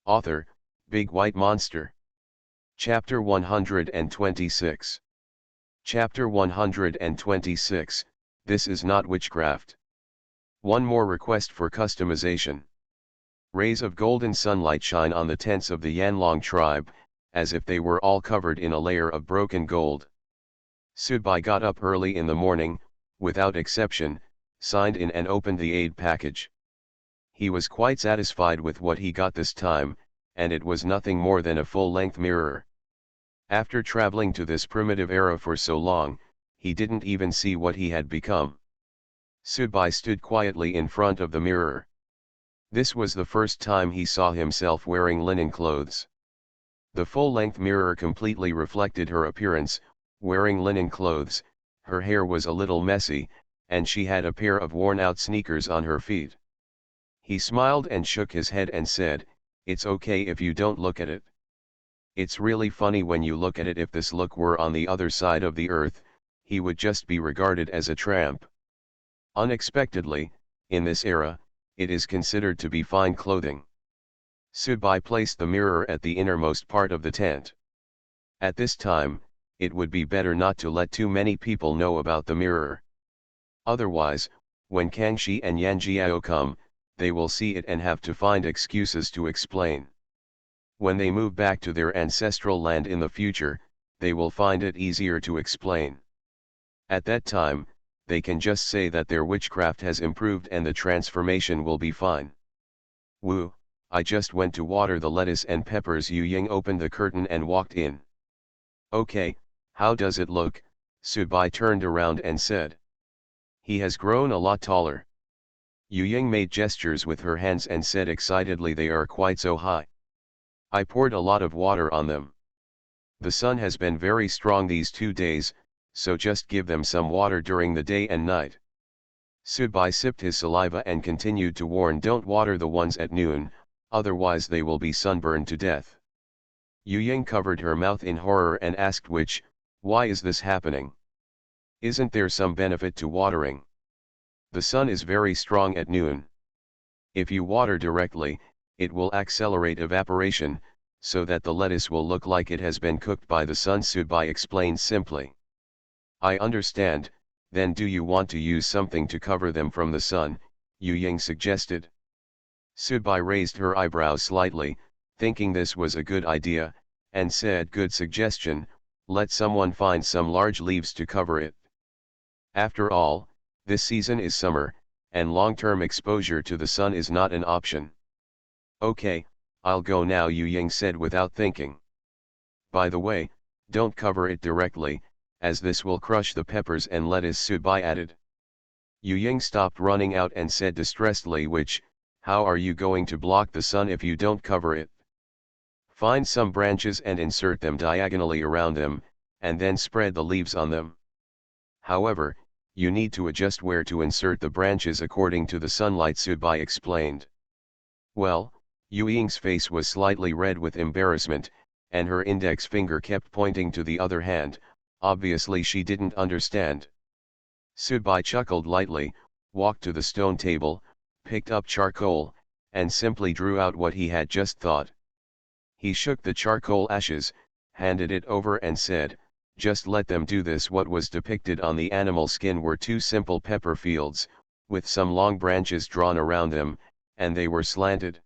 Author, Big White Monster. Chapter 126. Chapter 126, This is not witchcraft. One more request for customization. Rays of golden sunlight shine on the tents of the Yanlong tribe, as if they were all covered in a layer of broken gold. Subai got up early in the morning, without exception, signed in and opened the aid package. He was quite satisfied with what he got this time, and it was nothing more than a full-length mirror. After traveling to this primitive era for so long, he didn't even see what he had become. Subai stood quietly in front of the mirror. This was the first time he saw himself wearing linen clothes. The full-length mirror completely reflected her appearance, wearing linen clothes, her hair was a little messy, and she had a pair of worn-out sneakers on her feet. He smiled and shook his head and said, "It's okay if you don't look at it. It's really funny when you look at it. If this look were on the other side of the earth, he would just be regarded as a tramp." Unexpectedly, in this era, it is considered to be fine clothing. Subai placed the mirror at the innermost part of the tent. At this time, it would be better not to let too many people know about the mirror. Otherwise, when Kangxi and Yanjiao come, they will see it and have to find excuses to explain. When they move back to their ancestral land in the future, they will find it easier to explain. At that time, they can just say that their witchcraft has improved and the transformation will be fine. Wu, I just went to water the lettuce and peppers. Yu Ying opened the curtain and walked in. Okay, how does it look? Subai turned around and said. He has grown a lot taller. Yu Ying made gestures with her hands and said excitedly, they are quite so high. I poured a lot of water on them. The sun has been very strong these 2 days, so just give them some water during the day and night. Subai sipped his saliva and continued to warn, don't water the ones at noon, otherwise they will be sunburned to death. Yu Ying covered her mouth in horror and asked, why is this happening? Isn't there some benefit to watering? The sun is very strong at noon. If you water directly, it will accelerate evaporation, so that the lettuce will look like it has been cooked by the sun, Subai explained simply. I understand, then do you want to use something to cover them from the sun? Yu Ying suggested. Subai raised her eyebrows slightly, thinking this was a good idea, and said, good suggestion, let someone find some large leaves to cover it. After all, this season is summer, and long-term exposure to the sun is not an option. Okay, I'll go now, Yu Ying said without thinking. By the way, don't cover it directly, as this will crush the peppers and lettuce, Subai added. Yu Ying stopped running out and said distressedly, how are you going to block the sun if you don't cover it? Find some branches and insert them diagonally around them, and then spread the leaves on them. However, you need to adjust where to insert the branches according to the sunlight, Subai explained. Well, Yu Ying's face was slightly red with embarrassment, and her index finger kept pointing to the other hand. Obviously she didn't understand. Subai chuckled lightly, walked to the stone table, picked up charcoal, and simply drew out what he had just thought. He shook the charcoal ashes, handed it over and said, just let them do this. What was depicted on the animal skin were two simple pepper fields, with some long branches drawn around them, and they were slanted.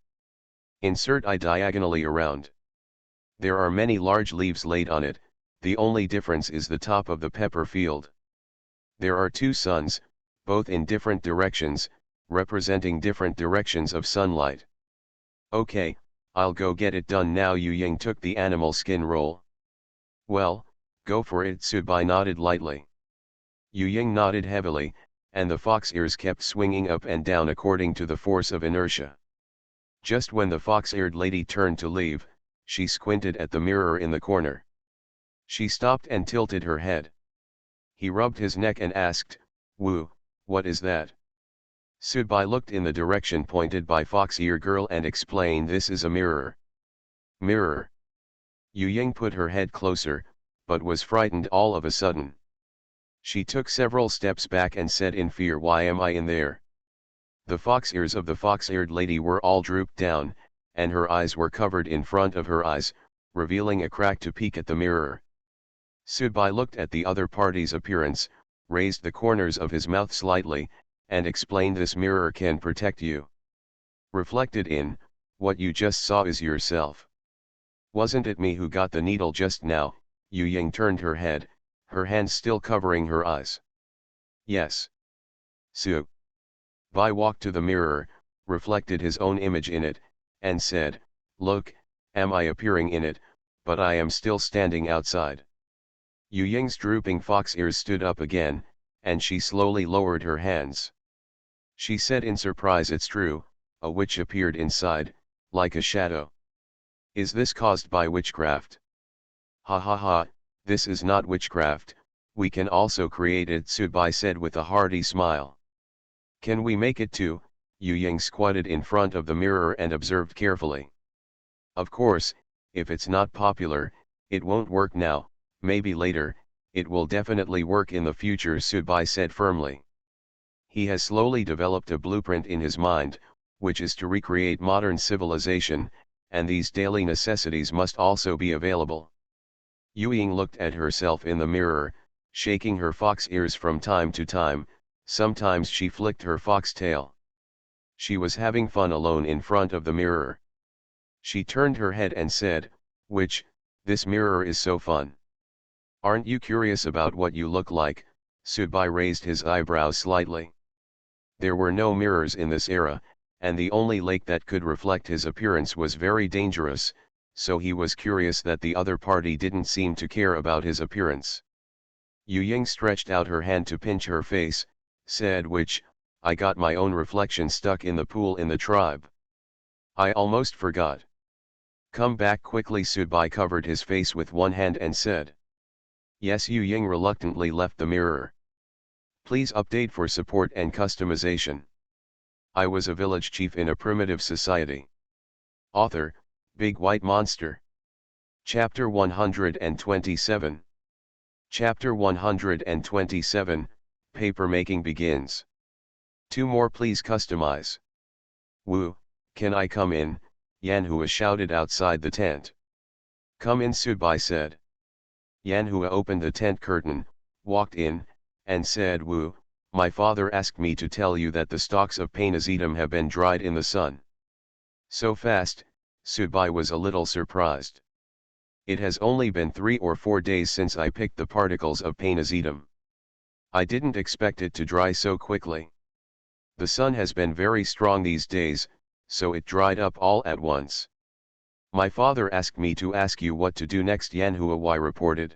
Insert I diagonally around. There are many large leaves laid on it, the only difference is the top of the pepper field. There are two suns, both in different directions, representing different directions of sunlight. Okay, I'll go get it done now. Yu Ying took the animal skin roll. Well, go for it, Subai nodded lightly. Yu Ying nodded heavily, and the fox ears kept swinging up and down according to the force of inertia. Just when the fox-eared lady turned to leave, she squinted at the mirror in the corner. She stopped and tilted her head. He rubbed his neck and asked, Wu, what is that? Subai looked in the direction pointed by Fox-Ear Girl and explained, this is a mirror. Mirror. Yu Ying put her head closer, but was frightened all of a sudden. She took several steps back and said in fear, why am I in there? The fox ears of the fox-eared lady were all drooped down, and her eyes were covered in front of her eyes, revealing a crack to peek at the mirror. Subai looked at the other party's appearance, raised the corners of his mouth slightly, and explained, this mirror can protect you. Reflected in, what you just saw is yourself. Wasn't it me who got the needle just now? Yu Ying turned her head, her hands still covering her eyes. Yes. Bai walked to the mirror, reflected his own image in it, and said, look, am I appearing in it, but I am still standing outside. Yu Ying's drooping fox ears stood up again, and she slowly lowered her hands. She said in surprise, it's true, a witch appeared inside, like a shadow. Is this caused by witchcraft? Ha ha ha, this is not witchcraft, we can also create it, Subai said with a hearty smile. Can we make it too? Yu Ying squatted in front of the mirror and observed carefully. Of course, if it's not popular, it won't work now, maybe later, it will definitely work in the future, Subai said firmly. He has slowly developed a blueprint in his mind, which is to recreate modern civilization, and these daily necessities must also be available. Yu Ying looked at herself in the mirror, shaking her fox ears from time to time. Sometimes she flicked her fox tail. She was having fun alone in front of the mirror. She turned her head and said, this mirror is so fun. Aren't you curious about what you look like? Subai raised his eyebrows slightly. There were no mirrors in this era, and the only lake that could reflect his appearance was very dangerous, so he was curious that the other party didn't seem to care about his appearance. Yu Ying stretched out her hand to pinch her face, said, I got my own reflection stuck in the pool in the tribe. I almost forgot. Come back quickly. Subai covered his face with one hand and said. Yes. Yu Ying reluctantly left the mirror. Please update for support and customization. I was a village chief in a primitive society. Author, Big White Monster. Chapter 127. Chapter 127, Paper making begins. 2 more please customize. Wu, can I come in? Yanhua shouted outside the tent. Come in, Subai said. Yanhua opened the tent curtain, walked in, and said, Wu, my father asked me to tell you that the stalks of Painazetum have been dried in the sun. So fast, Subai was a little surprised. It has only been 3 or 4 days since I picked the particles of Painazetum. I didn't expect it to dry so quickly. The sun has been very strong these days, so it dried up all at once. My father asked me to ask you what to do next, Yanhua reported.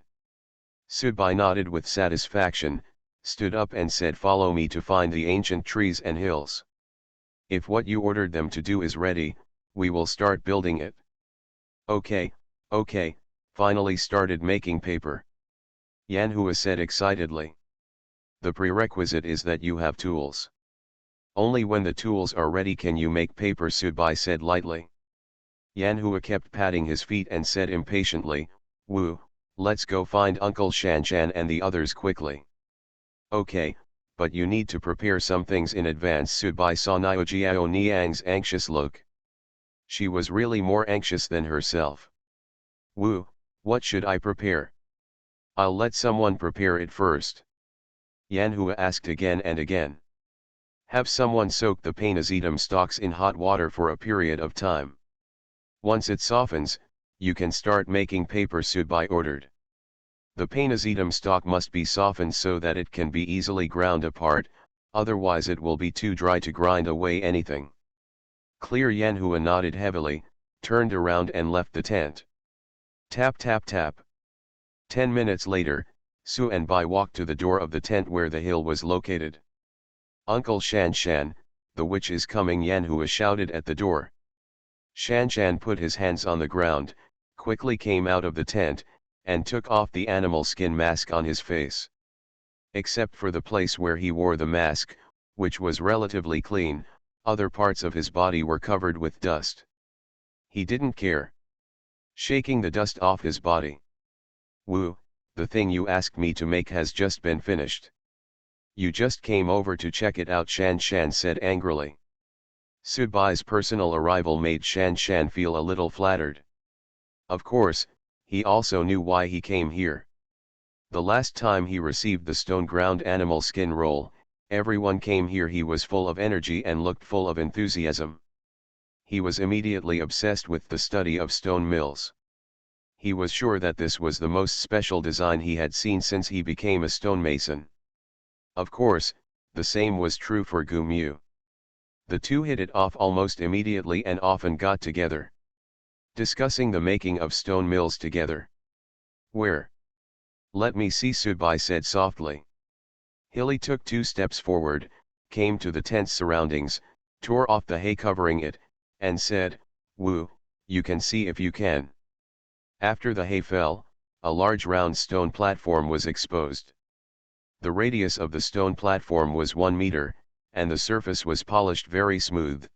Subai nodded with satisfaction, stood up and said, "Follow me to find the ancient trees and hills. If what you ordered them to do is ready, we will start building it." "Okay, okay," finally started making paper, Yanhua said excitedly. "The prerequisite is that you have tools. Only when the tools are ready can you make paper," Subai said lightly. Yanhua kept patting his feet and said impatiently, "Wu, let's go find Uncle Shanshan and the others quickly." "Okay, but you need to prepare some things in advance." Subai saw Niojiao Niang's anxious look. She was really more anxious than herself. "Wu, what should I prepare?" "I'll let someone prepare it first," Yanhua asked again and again. "Have someone soak the painazetum stalks in hot water for a period of time. Once it softens, you can start making paper," Subai ordered. "The painazetum stalk must be softened so that it can be easily ground apart, otherwise it will be too dry to grind away anything." Clear. Yanhua nodded heavily, turned around and left the tent. Tap tap tap. 10 minutes later, Su and Bai walked to the door of the tent where the hill was located. "Uncle Shanshan, the witch is coming," Yanhua shouted at the door. Shanshan put his hands on the ground, quickly came out of the tent, and took off the animal skin mask on his face. Except for the place where he wore the mask, which was relatively clean, other parts of his body were covered with dust. He didn't care. Shaking the dust off his body. "Wu, the thing you asked me to make has just been finished. You just came over to check it out," Shanshan said angrily. Subai's personal arrival made Shanshan feel a little flattered. Of course, he also knew why he came here. The last time he received the stone-ground animal skin roll, everyone came here. He was full of energy and looked full of enthusiasm. He was immediately obsessed with the study of stone mills. He was sure that this was the most special design he had seen since he became a stonemason. Of course, the same was true for Gu Mu. The two hit it off almost immediately and often got together, discussing the making of stone mills together. "Where?" "Let me see," Subai said softly. Hilly took 2 steps forward, came to the tent's surroundings, tore off the hay covering it, and said, "Wu, you can see if you can." After the hay fell, a large round stone platform was exposed. The radius of the stone platform was 1 meter, and the surface was polished very smooth.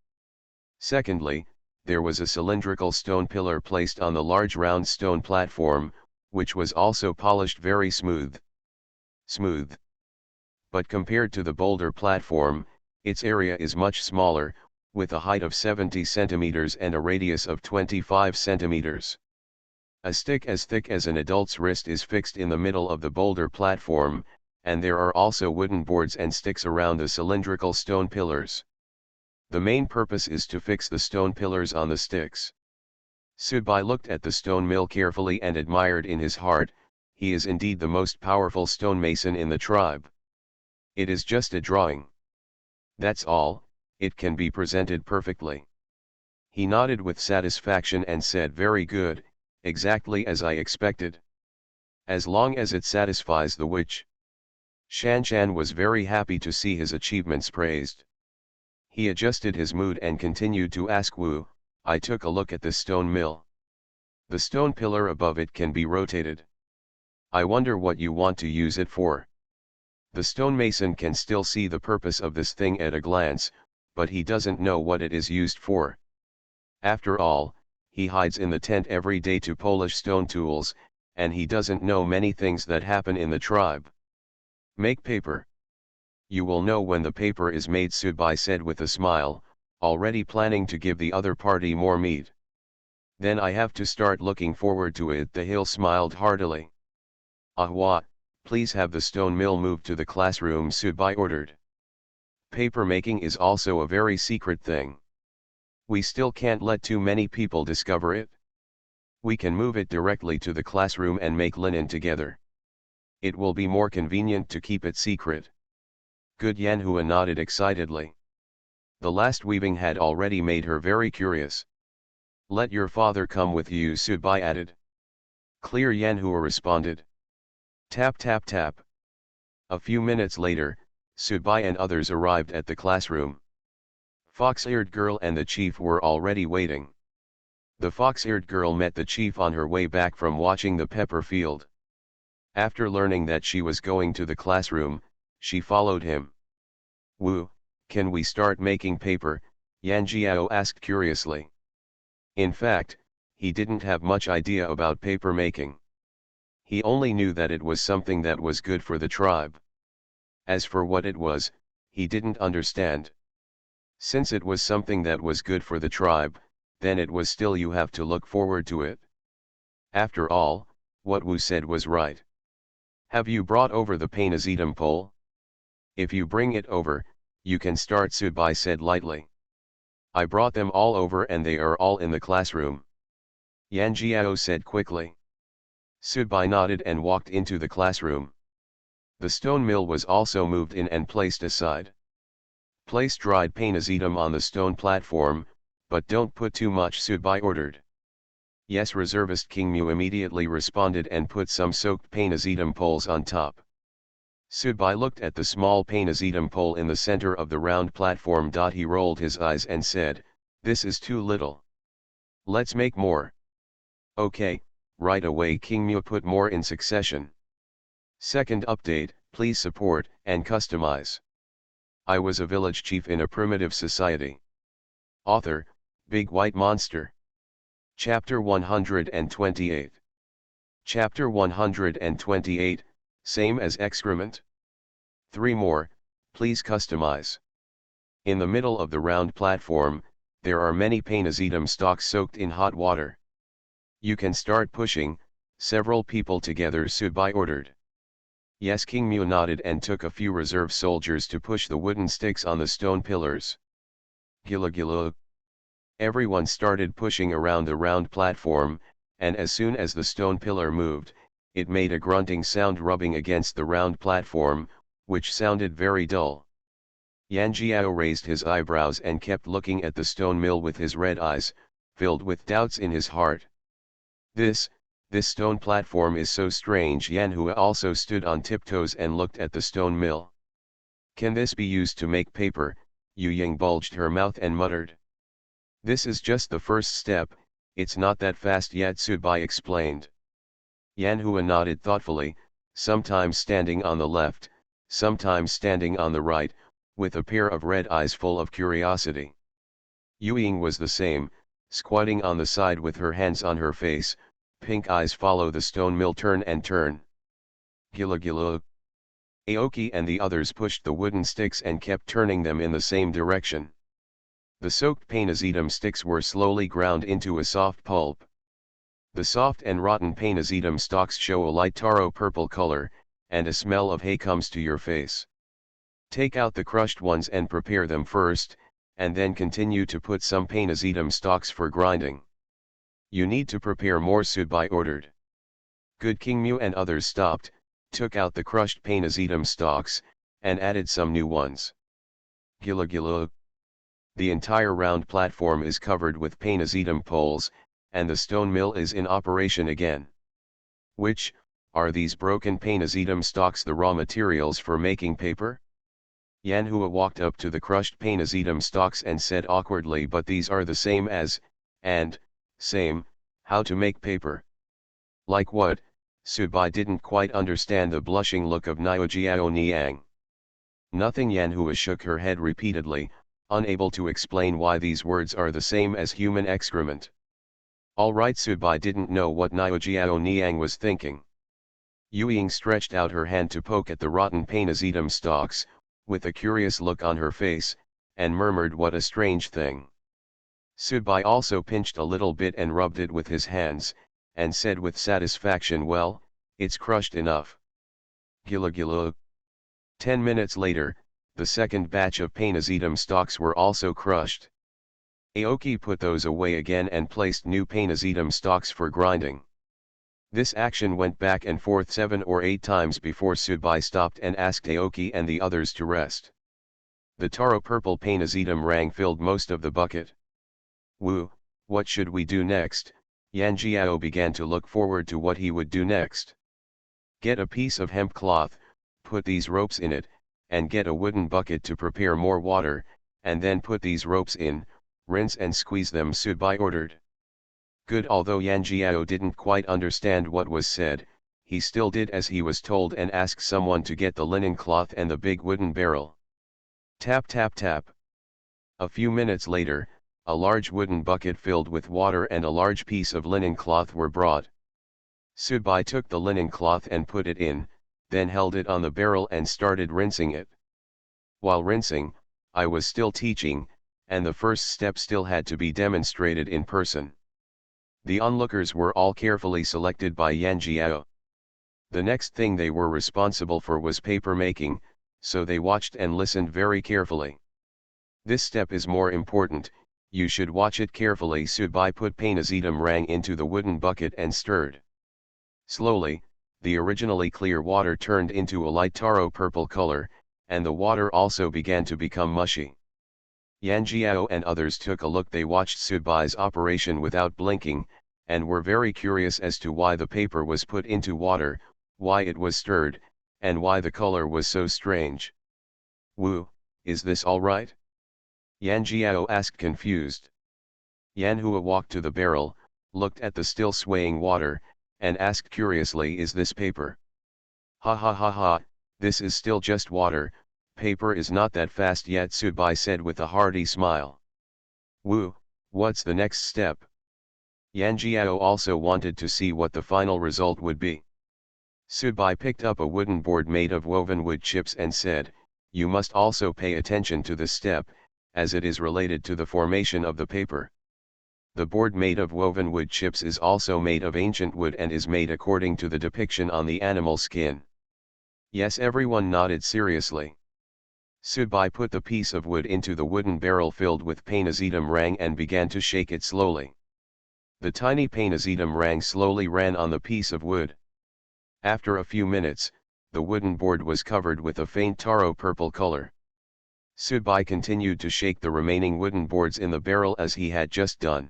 Secondly, there was a cylindrical stone pillar placed on the large round stone platform, which was also polished very smooth. Smooth. But compared to the boulder platform, its area is much smaller, with a height of 70 centimeters and a radius of 25 centimeters. A stick as thick as an adult's wrist is fixed in the middle of the boulder platform, and there are also wooden boards and sticks around the cylindrical stone pillars. The main purpose is to fix the stone pillars on the sticks. Subai looked at the stone mill carefully and admired in his heart, he is indeed the most powerful stonemason in the tribe. It is just a drawing. That's all, it can be presented perfectly. He nodded with satisfaction and said, "Very good, exactly as I expected. As long as it satisfies the witch." Shanshan was very happy to see his achievements praised. He adjusted his mood and continued to ask Wu, "I took a look at the stone mill. The stone pillar above it can be rotated. I wonder what you want to use it for." The stonemason can still see the purpose of this thing at a glance, but he doesn't know what it is used for. After all, he hides in the tent every day to polish stone tools, and he doesn't know many things that happen in the tribe. "Make paper. You will know when the paper is made," Subai said with a smile, already planning to give the other party more meat. "Then I have to start looking forward to it." The hill smiled heartily. "Ahwa, please have the stone mill moved to the classroom," Subai ordered. "Paper making is also a very secret thing. We still can't let too many people discover it. We can move it directly to the classroom and make linen together. It will be more convenient to keep it secret." Good. Yanhua nodded excitedly. The last weaving had already made her very curious. "Let your father come with you," Subai added. Clear. Yanhua responded. Tap tap tap. A few minutes later, Subai and others arrived at the classroom. Fox-eared girl and the chief were already waiting. The fox-eared girl met the chief on her way back from watching the pepper field. After learning that she was going to the classroom, she followed him. "Wu, can we start making paper?" Yan Jiao asked curiously. In fact, he didn't have much idea about paper making. He only knew that it was something that was good for the tribe. As for what it was, he didn't understand. Since it was something that was good for the tribe, then it was still you have to look forward to it. After all, what Wu said was right. "Have you brought over the Painazidum pole? If you bring it over, you can start," Subai said lightly. "I brought them all over and they are all in the classroom," Yan Jiao said quickly. Subai nodded and walked into the classroom. The stone mill was also moved in and placed aside. "Place dried Painazidum on the stone platform, but don't put too much," Subai ordered. "Yes," reservist King Mu immediately responded and put some soaked Painazidum poles on top. Subai looked at the small Painazidum pole in the center of the round platform. He rolled his eyes and said, "This is too little. Let's make more." "Okay," right away King Mu put more in succession. Second update, please support and customize. I was a village chief in a primitive society. Author, Big White Monster. Chapter 128. Chapter 128, same as excrement. 3 more, please customize. In the middle of the round platform, there are many Painazidum stalks soaked in hot water. You can start pushing, several people together, Subai ordered. Yes, King Mu nodded and took a few reserve soldiers to push the wooden sticks on the stone pillars. Gila gila. Everyone started pushing around the round platform, and as soon as the stone pillar moved, it made a grunting sound rubbing against the round platform, which sounded very dull. Yan Jiao raised his eyebrows and kept looking at the stone mill with his red eyes, filled with doubts in his heart. This stone platform is so strange." Yan Hua also stood on tiptoes and looked at the stone mill. "Can this be used to make paper?" Yu Ying bulged her mouth and muttered. "This is just the first step, it's not that fast yet," Subai explained. Yan Hua nodded thoughtfully, sometimes standing on the left, sometimes standing on the right, with a pair of red eyes full of curiosity. Yu Ying was the same, squatting on the side with her hands on her face, pink eyes follow the stone mill turn and turn. Gila gila. Aoki and the others pushed the wooden sticks and kept turning them in the same direction. The soaked Painazidum sticks were slowly ground into a soft pulp. The soft and rotten Painazidum stalks show a light taro purple color, and a smell of hay comes to your face. Take out the crushed ones and prepare them first, and then continue to put some Painazidum stalks for grinding. You need to prepare more, Subai ordered. Good. King Mu and others stopped, took out the crushed Painazidum stalks, and added some new ones. Gila gila. The entire round platform is covered with Painazidum poles, and the stone mill is in operation again. Which, are these broken Painazidum stalks the raw materials for making paper? Yan Hua walked up to the crushed Painazidum stalks and said awkwardly, "But these are the same as, and, same, how to make paper." "Like what?" Subai didn't quite understand the blushing look of Niojiao Niang. "Nothing." Yan Hua shook her head repeatedly, unable to explain why these words are the same as human excrement. "All right." Subai didn't know what Niojiao Niang was thinking. Yu Ying stretched out her hand to poke at the rotten Painazidum stalks, with a curious look on her face, and murmured, "What a strange thing." Subai also pinched a little bit and rubbed it with his hands, and said with satisfaction, "Well, it's crushed enough." Gila gila. 10 minutes later, the second batch of Painazidum stalks were also crushed. Aoki put those away again and placed new Painazidum stalks for grinding. This action went back and forth 7 or 8 times before Subai stopped and asked Aoki and the others to rest. The taro purple Painazidum rang filled most of the bucket. "Wu, what should we do next?" Yan Jiao began to look forward to what he would do next. "Get a piece of hemp cloth, put these ropes in it, and get a wooden bucket to prepare more water, and then put these ropes in, rinse and squeeze them, Subai ordered. Good. Although Yan Jiao didn't quite understand what was said, he still did as he was told and asked someone to get the linen cloth and the big wooden barrel. Tap tap tap. A few minutes later, a large wooden bucket filled with water and a large piece of linen cloth were brought. Subai took the linen cloth and put it in, then held it on the barrel and started rinsing it. While rinsing, I was still teaching, and the first step still had to be demonstrated in person. The onlookers were all carefully selected by Yan Jiao. The next thing they were responsible for was paper making, so they watched and listened very carefully. This step is more important, you should watch it carefully. Subai put Painazidam rang into the wooden bucket and stirred. Slowly, the originally clear water turned into a light taro purple color, and the water also began to become mushy. Yan Jiao and others took a look. They watched Subai's operation without blinking, and were very curious as to why the paper was put into water, why it was stirred, and why the color was so strange. Wu, is this all right? Yan Jiao asked, confused. Yan Hua walked to the barrel, looked at the still swaying water, and asked curiously, is this paper? Ha ha ha ha, this is still just water, paper is not that fast yet, Subai said with a hearty smile. Wu, what's the next step? Yan Jiao also wanted to see what the final result would be. Subai picked up a wooden board made of woven wood chips and said, you must also pay attention to this step, as it is related to the formation of the paper. The board made of woven wood chips is also made of ancient wood and is made according to the depiction on the animal skin. Yes, everyone nodded seriously. Subai put the piece of wood into the wooden barrel filled with Painazidam rang and began to shake it slowly. The tiny Painazidam rang slowly ran on the piece of wood. After a few minutes, the wooden board was covered with a faint taro purple color. Subai continued to shake the remaining wooden boards in the barrel as he had just done.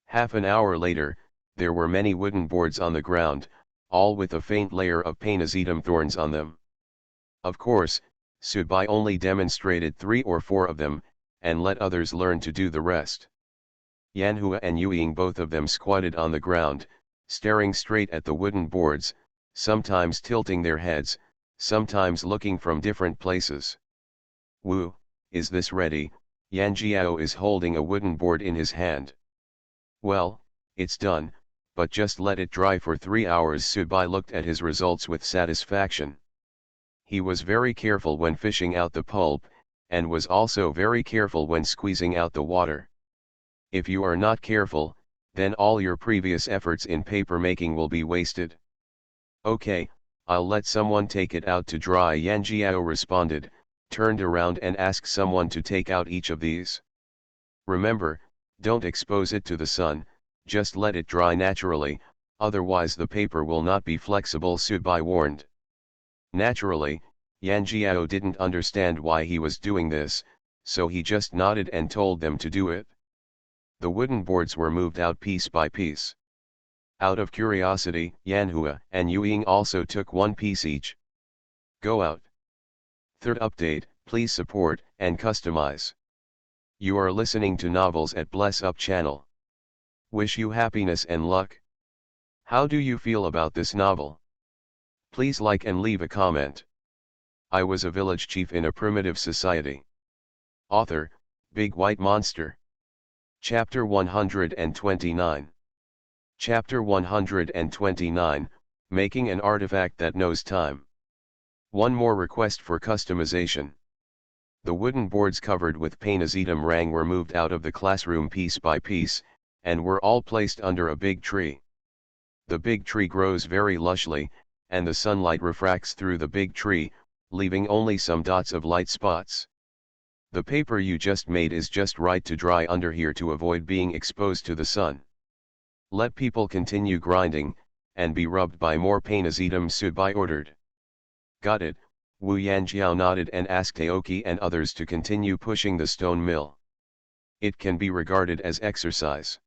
Half an hour later, there were many wooden boards on the ground, all with a faint layer of Painazidam thorns on them. Of course, Subai only demonstrated 3 or 4 of them, and let others learn to do the rest. Yan Hua and Yuying, both of them squatted on the ground, staring straight at the wooden boards, sometimes tilting their heads, sometimes looking from different places. Wu, is this ready? Yan Jiao is holding a wooden board in his hand. Well, it's done, but just let it dry for 3 hours. Subai looked at his results with satisfaction. He was very careful when fishing out the pulp, and was also very careful when squeezing out the water. If you are not careful, then all your previous efforts in paper making will be wasted. Okay, I'll let someone take it out to dry. Yan Jiao responded, turned around and asked someone to take out each of these. Remember, don't expose it to the sun, just let it dry naturally, otherwise the paper will not be flexible, Subai warned. Naturally, Yan Jiao didn't understand why he was doing this, so he just nodded and told them to do it. The wooden boards were moved out piece by piece. Out of curiosity, Yan Hua and Yuying also took 1 piece each. Go out. Third update, please support and customize. You are listening to novels at Bless Up channel. Wish you happiness and luck. How do you feel about this novel? Please like and leave a comment. I was a village chief in a primitive society. Author, Big White Monster. Chapter 129. Chapter 129, Making an Artifact That Knows Time. One more request for customization. The wooden boards covered with Painazidam rang were moved out of the classroom piece by piece, and were all placed under a big tree. The big tree grows very lushly, and the sunlight refracts through the big tree, leaving only some dots of light spots. The paper you just made is just right to dry under here to avoid being exposed to the sun. Let people continue grinding, and be rubbed by more Painazidam, Subai ordered. Got it, Wu Yanjiao nodded and asked Aoki and others to continue pushing the stone mill. It can be regarded as exercise.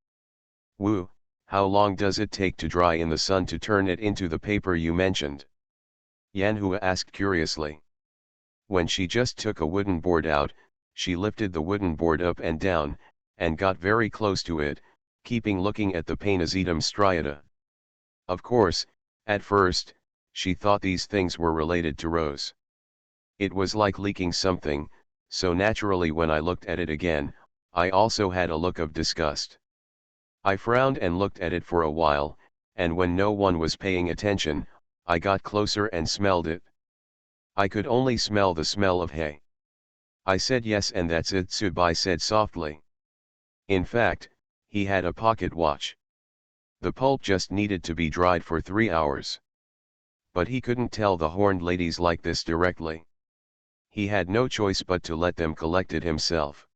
Wu, how long does it take to dry in the sun to turn it into the paper you mentioned? Yanhua asked curiously. When she just took a wooden board out, she lifted the wooden board up and down, and got very close to it, keeping looking at the Painazetum striata. Of course, at first, she thought these things were related to Rose. It was like leaking something, so naturally when I looked at it again, I also had a look of disgust. I frowned and looked at it for a while, and when no one was paying attention, I got closer and smelled it. I could only smell the smell of hay. I said yes, and that's it, Tsubai said softly. In fact, he had a pocket watch. The pulp just needed to be dried for 3 hours. But he couldn't tell the horned ladies like this directly. He had no choice but to let them collect it himself.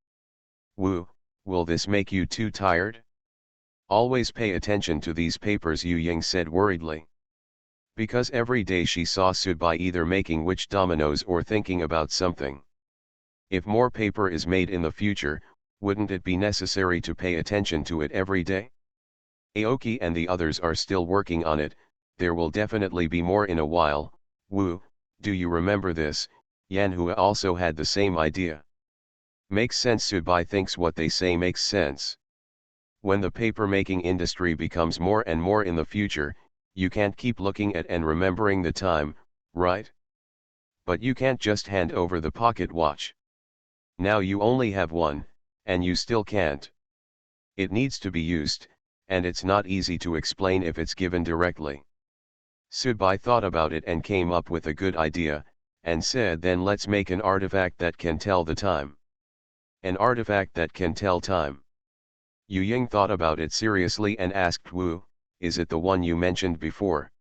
Woo, will this make you too tired? Always pay attention to these papers, Yu Ying said worriedly. Because every day she saw Tsubai either making witch dominoes or thinking about something. If more paper is made in the future, wouldn't it be necessary to pay attention to it every day? Aoki and the others are still working on it, there will definitely be more in a while. Woo, do you remember this? Yanhua also had the same idea. Makes sense, Tsubai thinks what they say makes sense. When the paper-making industry becomes more and more in the future, you can't keep looking at and remembering the time, right? But you can't just hand over the pocket watch. Now you only have one, and you still can't. It needs to be used, and it's not easy to explain if it's given directly. Tsubai thought about it and came up with a good idea, and said, then let's make an artifact that can tell the time. An artifact that can tell time. Yu Ying thought about it seriously and asked Wu, is it the one you mentioned before?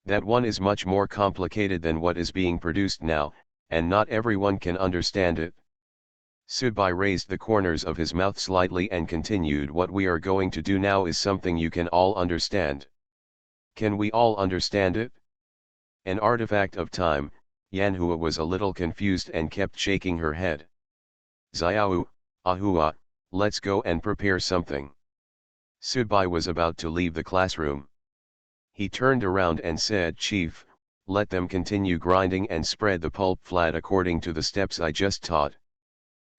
That one is much more complicated than what is being produced now, and not everyone can understand it. Tsubai raised the corners of his mouth slightly and continued, what we are going to do now is something you can all understand. Can we all understand it? An artifact of time. Yanhua was a little confused and kept shaking her head. Xiao, Ahua, let's go and prepare something. Tsubai was about to leave the classroom. He turned around and said, Chief, let them continue grinding and spread the pulp flat according to the steps I just taught.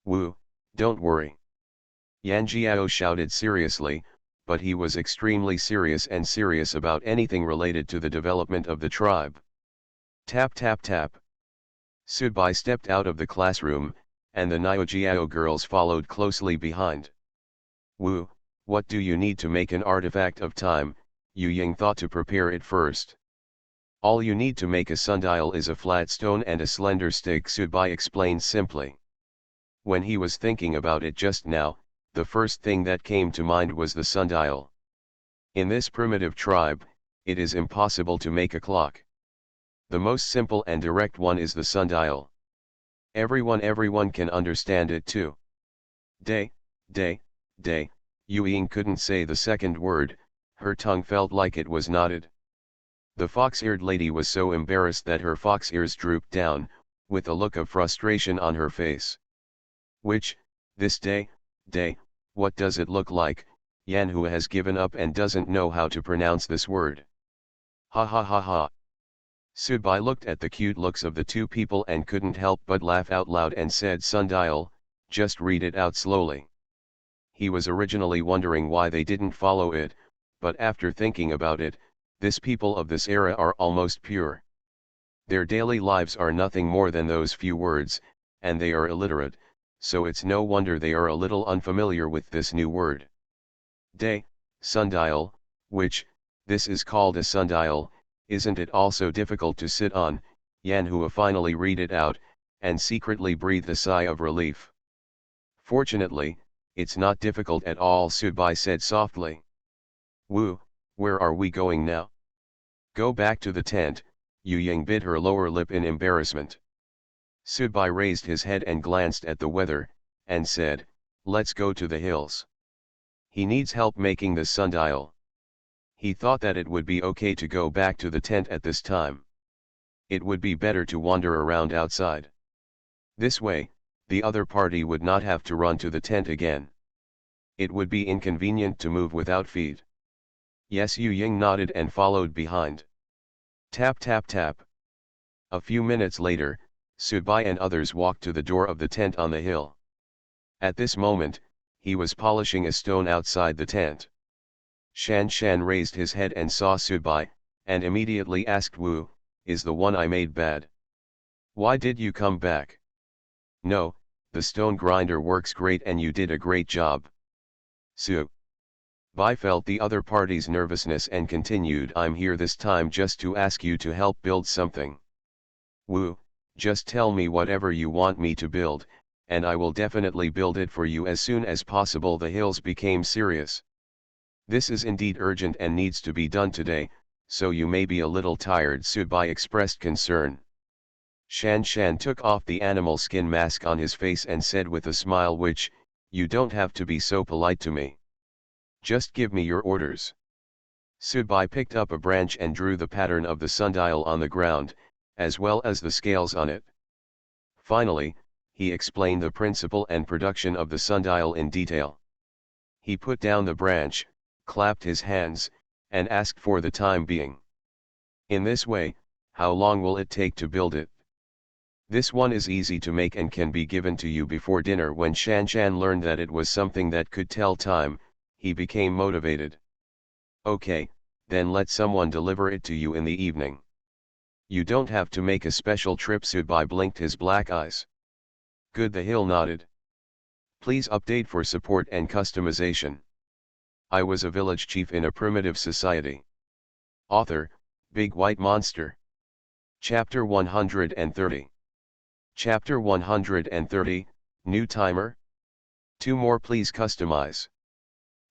Wu, don't worry. Yan Jiao shouted seriously, but he was extremely serious and serious about anything related to the development of the tribe. Tap tap tap. Tsubai stepped out of the classroom, and the Niojiao girls followed closely behind. Wu, what do you need to make an artifact of time? Yu Ying thought to prepare it first. All you need to make a sundial is a flat stone and a slender stick, Tsubai explained simply. When he was thinking about it just now, the first thing that came to mind was the sundial. In this primitive tribe, it is impossible to make a clock. The most simple and direct one is the sundial. Everyone can understand it too. Day, day, day. Yu Ying couldn't say the second word, her tongue felt like it was knotted. The fox-eared lady was so embarrassed that her fox ears drooped down, with a look of frustration on her face. Which, this day, what does it look like? Yanhua has given up and doesn't know how to pronounce this word. Ha ha ha ha. Tsubai looked at the cute looks of the two people and couldn't help but laugh out loud and said, sundial, just read it out slowly. He was originally wondering why they didn't follow it, but after thinking about it, this people of this era are almost pure. Their daily lives are nothing more than those few words, and they are illiterate, so it's no wonder they are a little unfamiliar with this new word. Day, sundial, which, this is called a sundial, isn't it also difficult to sit on? Yanhua finally read it out, and secretly breathed a sigh of relief. Fortunately, it's not difficult at all, Tsubai said softly. Wu, where are we going now? Go back to the tent, Yu Ying bit her lower lip in embarrassment. Tsubai raised his head and glanced at the weather, and said, let's go to the hills. He needs help making this sundial. He thought that it would be okay to go back to the tent at this time. It would be better to wander around outside. This way, the other party would not have to run to the tent again. It would be inconvenient to move without feet. Yes, Yu Ying nodded and followed behind. Tap tap tap. A few minutes later, Subai and others walked to the door of the tent on the hill. At this moment, he was polishing a stone outside the tent. Shan Shan raised his head and saw Subai, and immediately asked Wu, "Is the one I made bad? Why did you come back?" "No, the stone grinder works great and you did a great job." Subai felt the other party's nervousness and continued, "I'm here this time just to ask you to help build something." "Wu, just tell me whatever you want me to build, and I will definitely build it for you as soon as possible." The hills became serious. "This is indeed urgent and needs to be done today, so you may be a little tired," Subai expressed concern. Shan Shan took off the animal skin mask on his face and said with a smile, "Which, you don't have to be so polite to me. Just give me your orders." Subai picked up a branch and drew the pattern of the sundial on the ground, as well as the scales on it. Finally, he explained the principle and production of the sundial in detail. He put down the branch, clapped his hands, and asked for the time being. "In this way, how long will it take to build it?" "This one is easy to make and can be given to you before dinner." When Shan Shan learned that it was something that could tell time, he became motivated. "Okay, then let someone deliver it to you in the evening. You don't have to make a special trip." Subai blinked his black eyes. "Good." The hill nodded. "Please update for support and customization. I was a village chief in a primitive society." Author, Big White Monster. Chapter 130. Chapter 130, New Timer? 2 more please customize.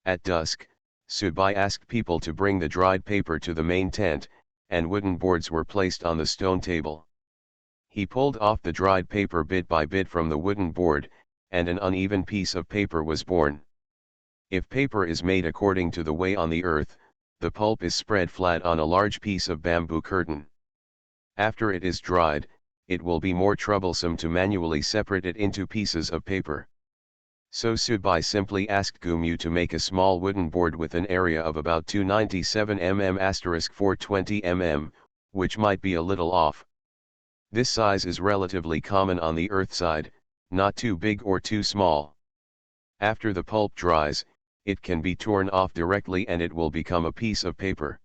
At dusk, Subai asked people to bring the dried paper to the main tent, and wooden boards were placed on the stone table. He pulled off the dried paper bit by bit from the wooden board, and an uneven piece of paper was born. If paper is made according to the way on the earth, the pulp is spread flat on a large piece of bamboo curtain. After it is dried, it will be more troublesome to manually separate it into pieces of paper. So Subai simply asked Gumyu to make a small wooden board with an area of about 297 mm * 420 mm, which might be a little off. This size is relatively common on the earth side, not too big or too small. After the pulp dries, it can be torn off directly and it will become a piece of paper.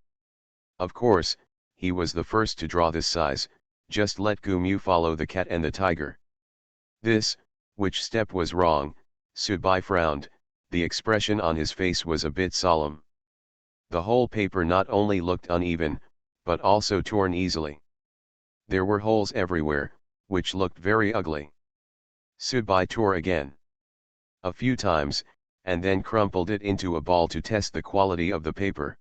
Of course, he was the first to draw this size, just let Gumyu follow the cat and the tiger. Which step was wrong? Subai frowned, the expression on his face was a bit solemn. The whole paper not only looked uneven, but also torn easily. There were holes everywhere, which looked very ugly. Subai tore again. A few times, and then crumpled it into a ball to test the quality of the paper.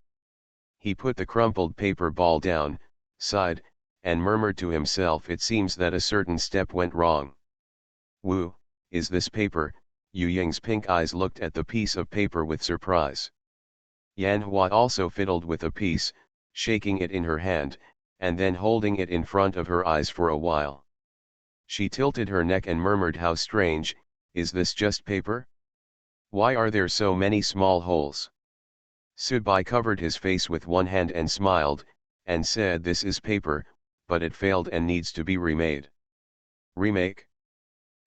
He put the crumpled paper ball down, sighed, and murmured to himself, "It seems that a certain step went wrong." "Wu, is this paper?" Yu Ying's pink eyes looked at the piece of paper with surprise. Yan Hua also fiddled with a piece, shaking it in her hand, and then holding it in front of her eyes for a while. She tilted her neck and murmured, "How strange, is this just paper? Why are there so many small holes?" Subai covered his face with one hand and smiled, and said, "This is paper, but it failed and needs to be remade." "Remake?"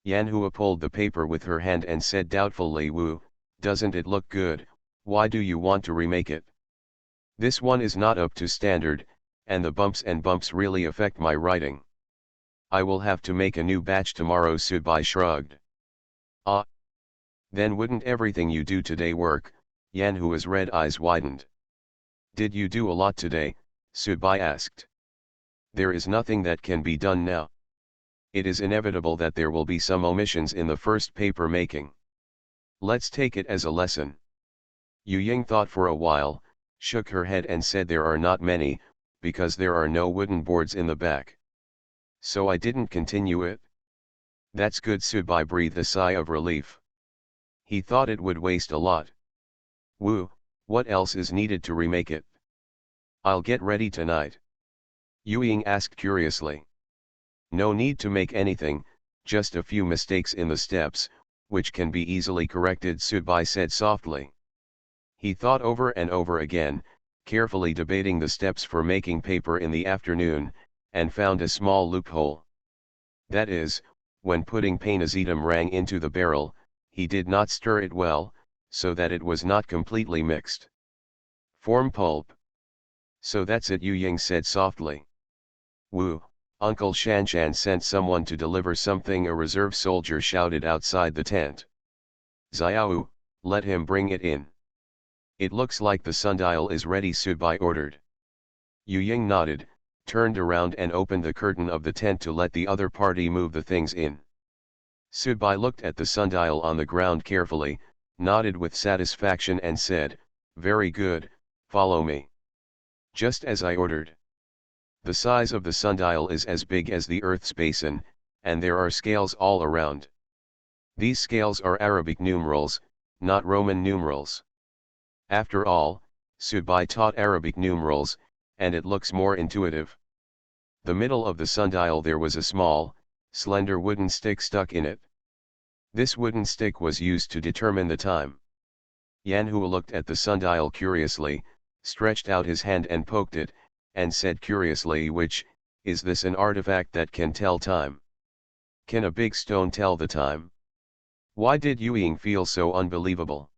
Yanhua pulled the paper with her hand and said doubtfully, "Wu, doesn't it look good? Why do you want to remake it? This one is not up to standard, and the bumps really affect my writing. I will have to make a new batch tomorrow." Subai shrugged. "Ah. Then wouldn't everything you do today work?" Yanhua's red eyes widened. "Did you do a lot today?" Subai asked. "There is nothing that can be done now. It is inevitable that there will be some omissions in the first paper making. Let's take it as a lesson." Yu Ying thought for a while, shook her head and said, "There are not many, because there are no wooden boards in the back. So I didn't continue it." "That's good." Subai breathed a sigh of relief. He thought it would waste a lot. "Wu, what else is needed to remake it?" "I'll get ready tonight." Yu Ying asked curiously. "No need to make anything, just a few mistakes in the steps, which can be easily corrected," Subai said softly. He thought over and over again, carefully debating the steps for making paper in the afternoon, and found a small loophole. That is, when putting painazetum rang into the barrel, he did not stir it well, so that it was not completely mixed. Form pulp. So that's it, Yu Ying said softly. Wu, Uncle Shanshan sent someone to deliver something, a reserve soldier shouted outside the tent. Xiao, let him bring it in. It looks like the sundial is ready, Subai ordered. Yu Ying nodded, turned around and opened the curtain of the tent to let the other party move the things in. Subai looked at the sundial on the ground carefully, nodded with satisfaction and said, very good, follow me. Just as I ordered. The size of the sundial is as big as the Earth's basin, and there are scales all around. These scales are Arabic numerals, not Roman numerals. After all, Subai taught Arabic numerals, and it looks more intuitive. The middle of the sundial there was a small, slender wooden stick stuck in it. This wooden stick was used to determine the time. Yanhu looked at the sundial curiously, stretched out his hand and poked it, and said curiously, which, is this an artifact that can tell time? Can a big stone tell the time? Why did Yu Ying feel so unbelievable?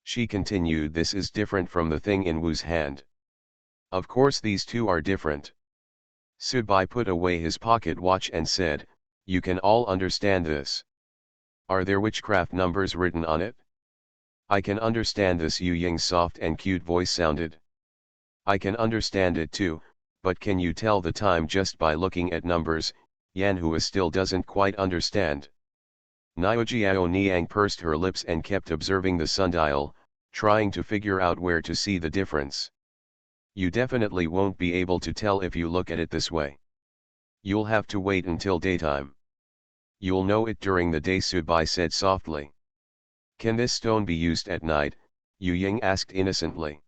She continued, this is different from the thing in Wu's hand. Of course these two are different. Subai put away his pocket watch and said, you can all understand this. Are there witchcraft numbers written on it? I can understand this, Yu Ying's soft and cute voice sounded. I can understand it too, but can you tell the time just by looking at numbers? Yanhua still doesn't quite understand. Niujiao Niang pursed her lips and kept observing the sundial, trying to figure out where to see the difference. You definitely won't be able to tell if you look at it this way. You'll have to wait until daytime. You'll know it during the day, Subai said softly. Can this stone be used at night? Yu Ying asked innocently.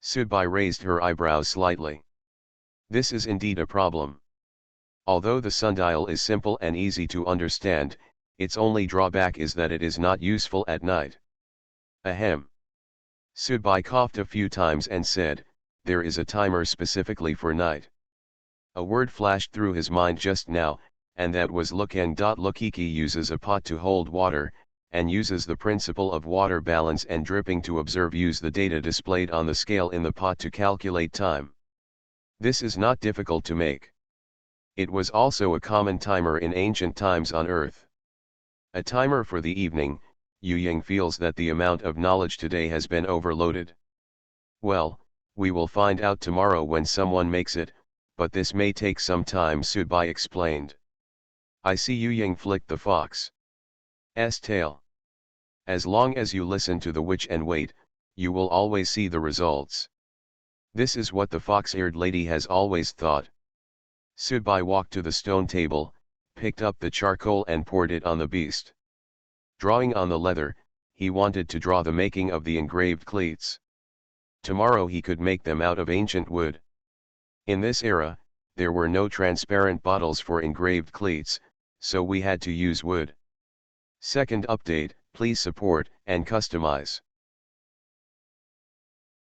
Subai raised her eyebrows slightly. This is indeed a problem. Although the sundial is simple and easy to understand, its only drawback is that it is not useful at night. Ahem. Subai coughed a few times and said, there is a timer specifically for night. A word flashed through his mind just now, and that was Lukeng. Lukiki uses a pot to hold water, and uses the principle of water balance and dripping to use the data displayed on the scale in the pot to calculate time. This is not difficult to make. It was also a common timer in ancient times on Earth. A timer for the evening. Yu Ying feels that the amount of knowledge today has been overloaded. Well, we will find out tomorrow when someone makes it, but this may take some time, Subai explained. I see. Yu Ying flicked the fox's tail. As long as you listen to the witch and wait, you will always see the results. This is what the fox-eared lady has always thought. Subai walked to the stone table, picked up the charcoal and poured it on the beast. Drawing on the leather, he wanted to draw the making of the engraved cleats. Tomorrow he could make them out of ancient wood. In this era, there were no transparent bottles for engraved cleats, so we had to use wood. Second update, please support and customize.